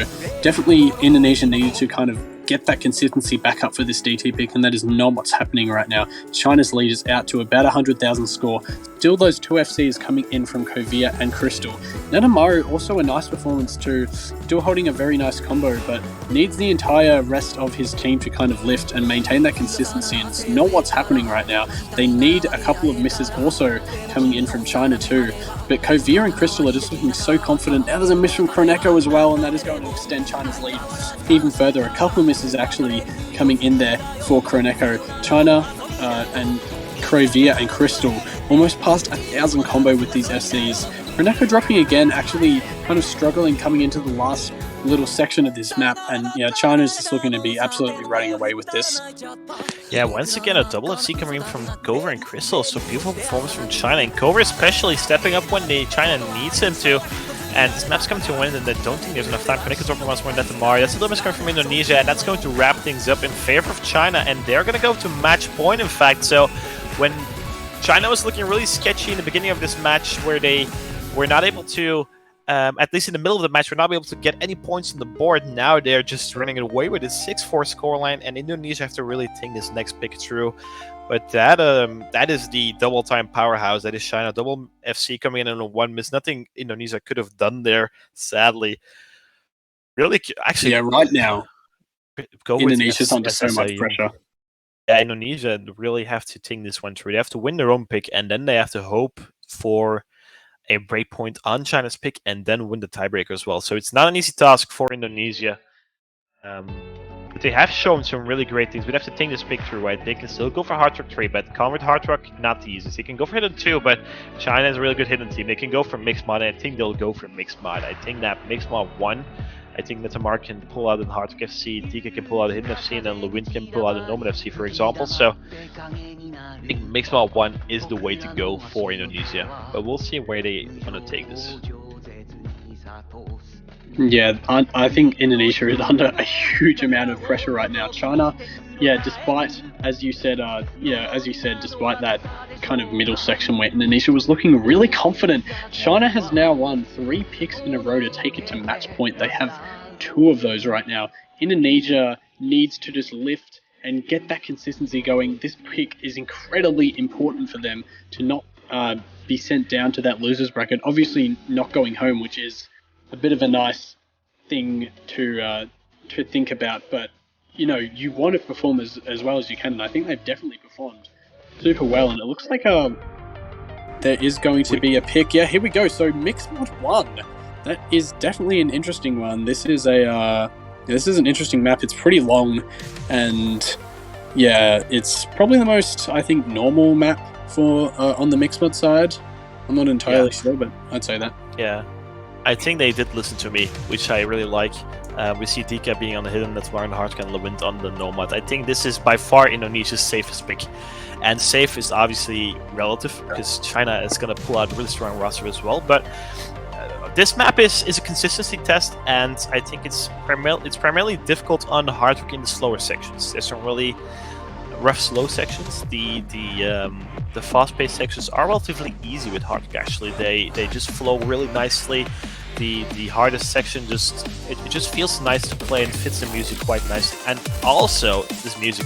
definitely Indonesia needed to kind of get that consistency back up for this DT pick, and that is not what's happening right now. China's lead is out to about 100,000 score. Still those 2 FCs coming in from Kovia and Crystal. Nanamaru, also a nice performance too, still holding a very nice combo, but needs the entire rest of his team to kind of lift and maintain that consistency, and it's not what's happening right now. They need a couple of misses also coming in from China too, but Kovia and Crystal are just looking so confident. Now there's a miss from Kroneko as well, and that is going to extend China's lead even further. A couple of misses actually coming in there for Kroneko. China and Krovia and Crystal almost past 1,000 combo with these FCs. Kroneko dropping again, actually kind of struggling coming into the last little section of this map, and yeah, China's just looking to be absolutely running away with this. Yeah, once again a double FC coming in from Kovir and Crystal, so beautiful performance from China, and Kovir especially stepping up when China needs him to. And this map's coming to an end, and I don't think there's enough time. Koneko dropping once more in Netamari. That's a little miss coming from Indonesia, and that's going to wrap things up in favor of China, and they're going to go to match point, in fact. So when China was looking really sketchy in the beginning of this match, where they were not able to, at least in the middle of the match, were not able to get any points on the board, now they're just running away with a 6-4 scoreline, and Indonesia have to really think this next pick through. But that is the double time powerhouse. That is China. Double FC coming in on a 1 miss. Nothing Indonesia could have done there, sadly. Really, actually, yeah, right now, Indonesia's under so much pressure. Yeah, Indonesia really have to think this one through. They have to win their own pick, and then they have to hope for a breakpoint on China's pick, and then win the tiebreaker as well. So it's not an easy task for Indonesia. But they have shown some really great things. We'd have to think this pick through, right? They can still go for Hard Rock 3, but convert Hard Rock, not the easiest. They can go for Hidden 2, but China is a really good Hidden team. They can go for Mixed Mod, and I think they'll go for Mixed Mod. I think that Mixed Mod 1, I think Netamar can pull out a Hard Rock FC, Dika can pull out a Hidden FC, and then Lewin can pull out a Nomad FC, for example. So I think Mixed Mod 1 is the way to go for Indonesia. But we'll see where they want to take this. Yeah, I think Indonesia is under a huge amount of pressure right now. China, yeah, despite, as you said, despite that kind of middle section where Indonesia was looking really confident, China has now won 3 picks in a row to take it to match point. They have 2 of those right now. Indonesia needs to just lift and get that consistency going. This pick is incredibly important for them to not be sent down to that losers bracket. Obviously, not going home, which is a bit of a nice thing to think about, but you know, you want to perform as well as you can, and I think they've definitely performed super well. And it looks like there is going to be a pick. Yeah, here we go. So Mixed Mod 1, that is definitely an interesting one. This is an interesting map. It's pretty long, and yeah, it's probably the most, I think, normal map for on the Mixed Mod side. I'm not entirely sure, but I'd say that. Yeah. I think they did listen to me, which I really like. We see Dika being on the Hidden, that's Warren Hart and Lewin on the Nomad. I think this is by far Indonesia's safest pick. And safe is obviously relative, because China is going to pull out a really strong roster as well. But this map is a consistency test, and I think it's primarily difficult on the hard rock in the slower sections. There's some really rough slow sections. The fast-paced sections are relatively easy with hard rock, actually. They just flow really nicely. The hardest section just feels nice to play and fits the music quite nicely. And also this music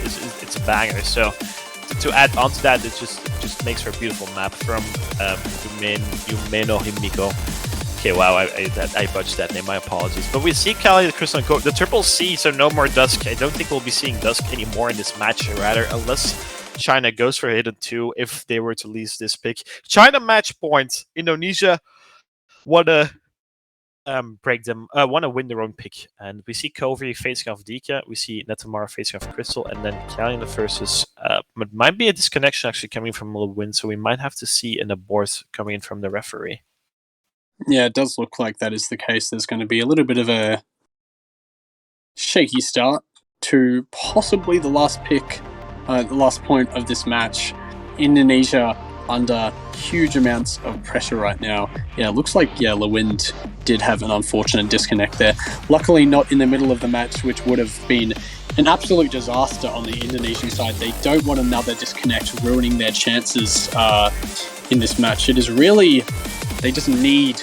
it's a banger. So to add on to that, it just makes for a beautiful map from Yumeno Himiko. Okay, wow, I butchered that name, my apologies. But we see Kali, the Crystal, the Triple C, so no more Dusk. I don't think we'll be seeing Dusk anymore in this match, rather, unless China goes for hidden 2 if they were to lose this pick. China match points. Indonesia wanna wanna win their own pick. And we see Covey facing off Dika, we see Netamara facing off Crystal, and then Kalyan versus it might be a disconnection actually coming from Lewin, so we might have to see an abort coming in from the referee. Yeah, it does look like that is the case. There's going to be a little bit of a shaky start to possibly the last pick, the last point of this match. Indonesia under huge amounts of pressure right now. Yeah, it looks like, Lewind did have an unfortunate disconnect there. Luckily not in the middle of the match, which would have been an absolute disaster on the Indonesian side. They don't want another disconnect ruining their chances in this match. It is really... They need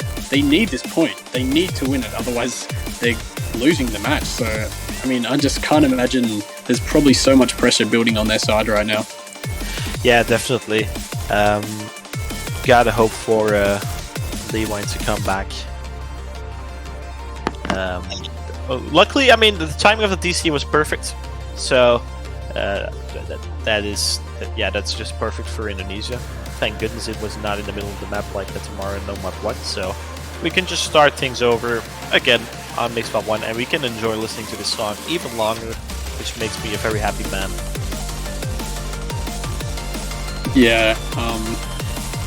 this point. They need to win it, otherwise they're losing the match. So, I mean, I just can't imagine. There's probably so much pressure building on their side right now. Yeah, definitely. Gotta hope for Lewin to come back. Luckily, I mean, the timing of the DC was perfect. So, that's just perfect for Indonesia. Thank goodness it was not in the middle of the map like the tomorrow no map 1, so we can just start things over again on Mix Map 1 and we can enjoy listening to this song even longer, which makes me a very happy man. Yeah,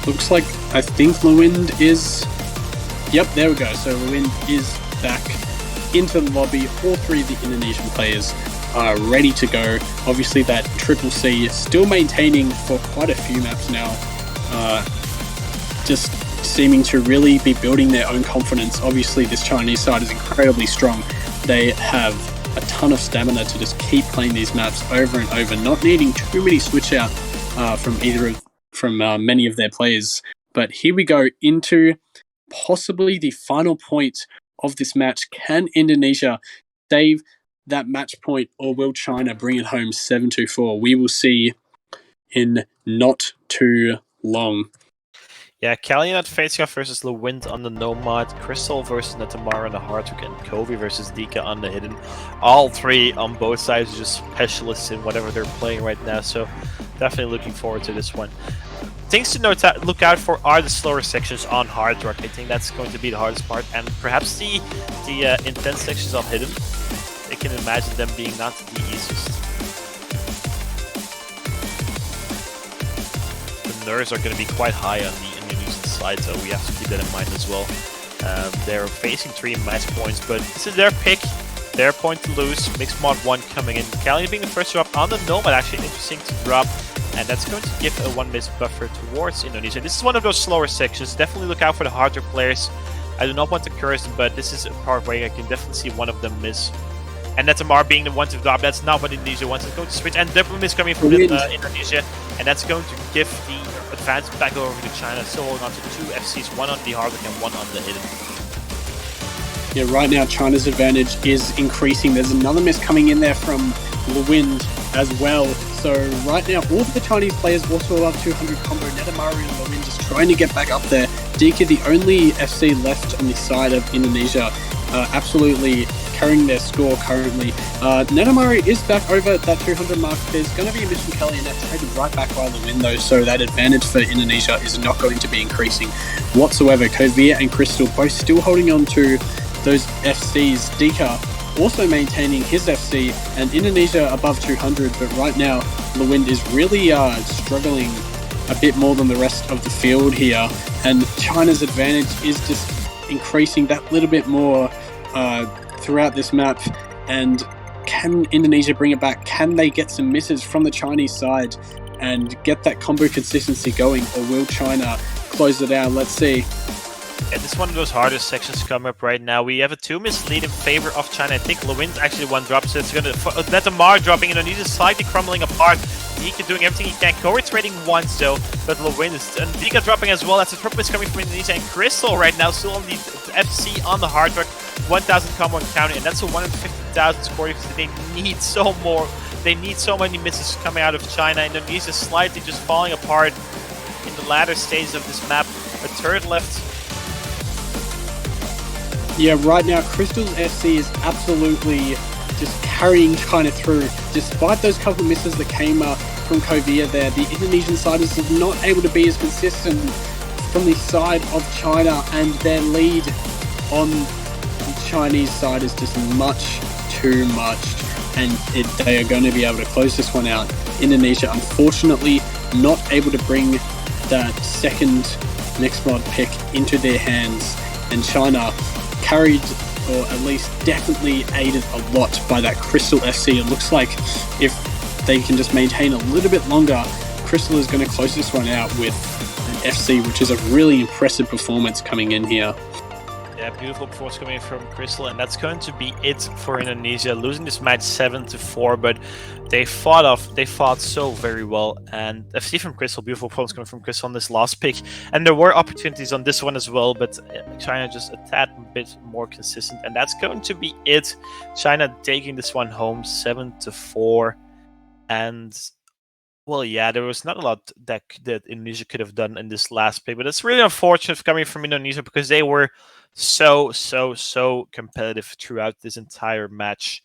looks like I think Lewind is... Yep, there we go. So Lewind is back into the lobby. All 3 of the Indonesian players are ready to go. Obviously that Triple C still maintaining for quite a few maps now. Just seeming to really be building their own confidence. Obviously this Chinese side is incredibly strong. They have a ton of stamina to just keep playing these maps over and over, not needing too many switch out from many of their players. But here we go into possibly the final point of this match. Can Indonesia save that match point, or will China bring it home 7-4? We will see in not too long. Yeah, Kalyan facing off versus Lewind on the Nomad, Crystal versus Netamara on the Hardwick, and Covey versus Dika on the Hidden. All 3 on both sides are just specialists in whatever they're playing right now, so definitely looking forward to this one. Things to look out for are the slower sections on Hard Rock. I think that's going to be the hardest part, and perhaps the intense sections on Hidden. I can imagine them being not the easiest. The nerves are going to be quite high on the Indonesian side, so we have to keep that in mind as well. They're facing 3 match points, but this is their pick, their point to lose. Mixed Mod 1 coming in. Kalyan being the first drop on the Nomad, actually interesting to drop, and that's going to give a 1 miss buffer towards Indonesia. This is one of those slower sections. Definitely look out for the harder players. I do not want to curse them, but this is a part where I can definitely see one of them miss. And Netamar being the one to drop, that's not what Indonesia wants. It's going to switch, and double miss coming from Indonesia, and that's going to give the advantage back over to China. So holding on to 2 FCs, 1 on the Hardwick and 1 on the Hidden. Yeah, right now China's advantage is increasing. There's another miss coming in there from Lewind as well. So right now, all of the Chinese players also above 200 combo. Netamari and Lewind just trying to get back up there. Dika, the only FC left on the side of Indonesia, absolutely carrying their score currently. Netamari is back over that 200 mark. There's going to be a miss from Kelly, and that's traded right back by Lewind though, so that advantage for Indonesia is not going to be increasing whatsoever. Kovia and Crystal both still holding on to those FCs. Dika also maintaining his FC, and Indonesia above 200, but right now Lewind is really struggling a bit more than the rest of the field here, and China's advantage is just increasing that little bit more throughout this map. And can Indonesia bring it back? Can they get some misses from the Chinese side and get that combo consistency going, or will China close it out? Let's see. Yeah, this is one of those hardest sections coming up right now. We have a 2-miss lead in favor of China. I think Lewin's actually 1 drop, so it's going to let the Mar dropping. Indonesia slightly crumbling apart. Dika doing everything he can. Corey trading once though, but Lewin is and Dika dropping as well. That's a triple miss coming from Indonesia, and Crystal right now still on the FC on the hard rock. 1,000 combo and counting, and that's a 150,000 score because they need so more. They need so many misses coming out of China. Indonesia slightly just falling apart in the latter stages of this map. A third left. Yeah, right now Crystal's FC is absolutely just carrying China through, despite those couple misses that came from Korea there. The Indonesian siders are not able to be as consistent from the side of China, and their lead on the Chinese side is just much too much, and they are going to be able to close this one out. Indonesia, unfortunately, not able to bring that second next mod pick into their hands, and China carried, or at least definitely aided a lot by that Crystal SC. It looks like if they can just maintain a little bit longer, Crystal is going to close this one out with an FC, which is a really impressive performance coming in here. Yeah, beautiful performance coming from Crystal, and that's going to be it for Indonesia, losing this match 7-4. But they fought so very well, and FC from Crystal, beautiful performance coming from Crystal on this last pick. And there were opportunities on this one as well, but China just a tad bit more consistent, and that's going to be it. China taking this one home 7-4, and well, yeah, there was not a lot that Indonesia could have done in this last pick, but it's really unfortunate coming from Indonesia because they were so competitive throughout this entire match.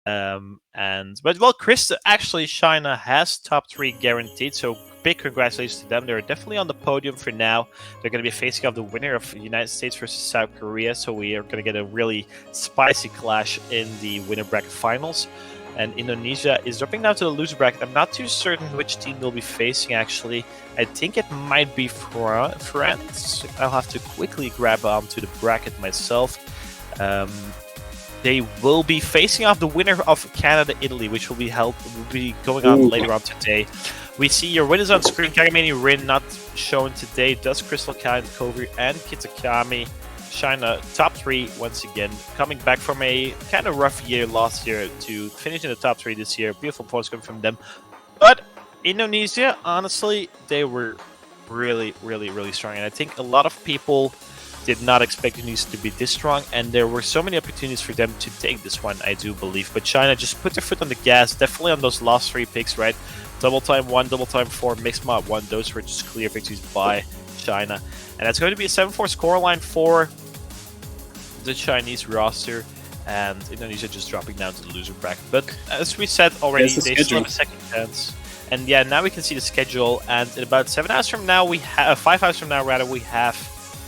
But well, Chris, actually, China has top 3 guaranteed, so big congratulations to them. They're definitely on the podium for now. They're going to be facing off the winner of United States versus South Korea, so we are going to get a really spicy clash in the winner bracket finals. And Indonesia is dropping down to the loser bracket. I'm not too certain which team they'll be facing, actually. I think it might be France. I'll have to quickly grab onto the bracket myself. They will be facing off the winner of Canada-Italy, which will be going on later on today. We see your winners on screen. Kagamani Rin not shown today. Does Crystal Kai, Kovi, and Kitakami. China top 3 once again, coming back from a kind of rough year last year to finish in the top 3 this year. Beautiful points coming from them. But Indonesia, honestly, they were really strong, and I think a lot of people did not expect Indonesia to be this strong, and there were so many opportunities for them to take this one, I do believe. But China just put their foot on the gas, definitely on those last 3 picks, right? Double time 1, double time 4, mixed mod 1. Those were just clear victories by China, and that's going to be a 7-4 scoreline for the Chinese roster, and Indonesia just dropping down to the loser bracket. But as we said already, they still have a second chance. And yeah, now we can see the schedule, and in about 7 hours from now, 5 hours from now rather, we have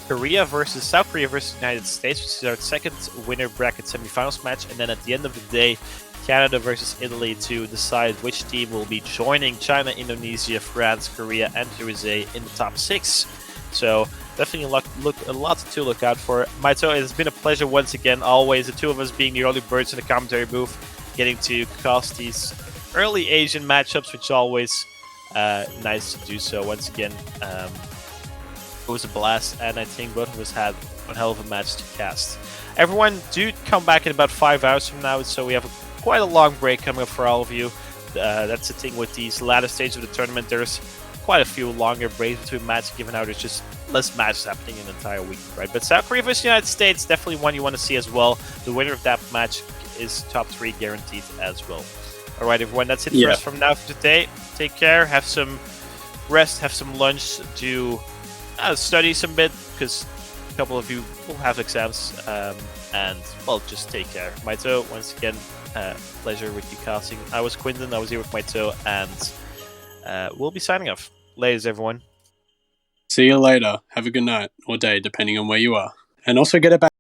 Korea versus South Korea versus United States, which is our second winner bracket semifinals match. And then at the end of the day, Canada versus Italy to decide which team will be joining China, Indonesia, France, Korea, and USA in the top 6. So definitely a lot to look out for. Maito, it has been a pleasure once again, always, the two of us being the early birds in the commentary booth, getting to cast these early Asian matchups, which is always nice to do so. Once again, it was a blast, and I think both of us had one hell of a match to cast. Everyone, do come back in about 5 hours from now, so we have quite a long break coming up for all of you. That's the thing with these latter stages of the tournament. There's quite a few longer breaks between matches, given how there's just less matches happening in an entire week, right? But South Korea versus United States, definitely one you want to see as well. The winner of that match is top 3 guaranteed as well. All right, everyone, that's it for us from now for today. Take care, have some rest, have some lunch, do study some bit, because a couple of you will have exams, and well, just take care. Maito, once again, pleasure with you casting. I was Quinton, I was here with Maito, and we'll be signing off. Ladies, everyone. See you later. Have a good night or day, depending on where you are. And also get it back.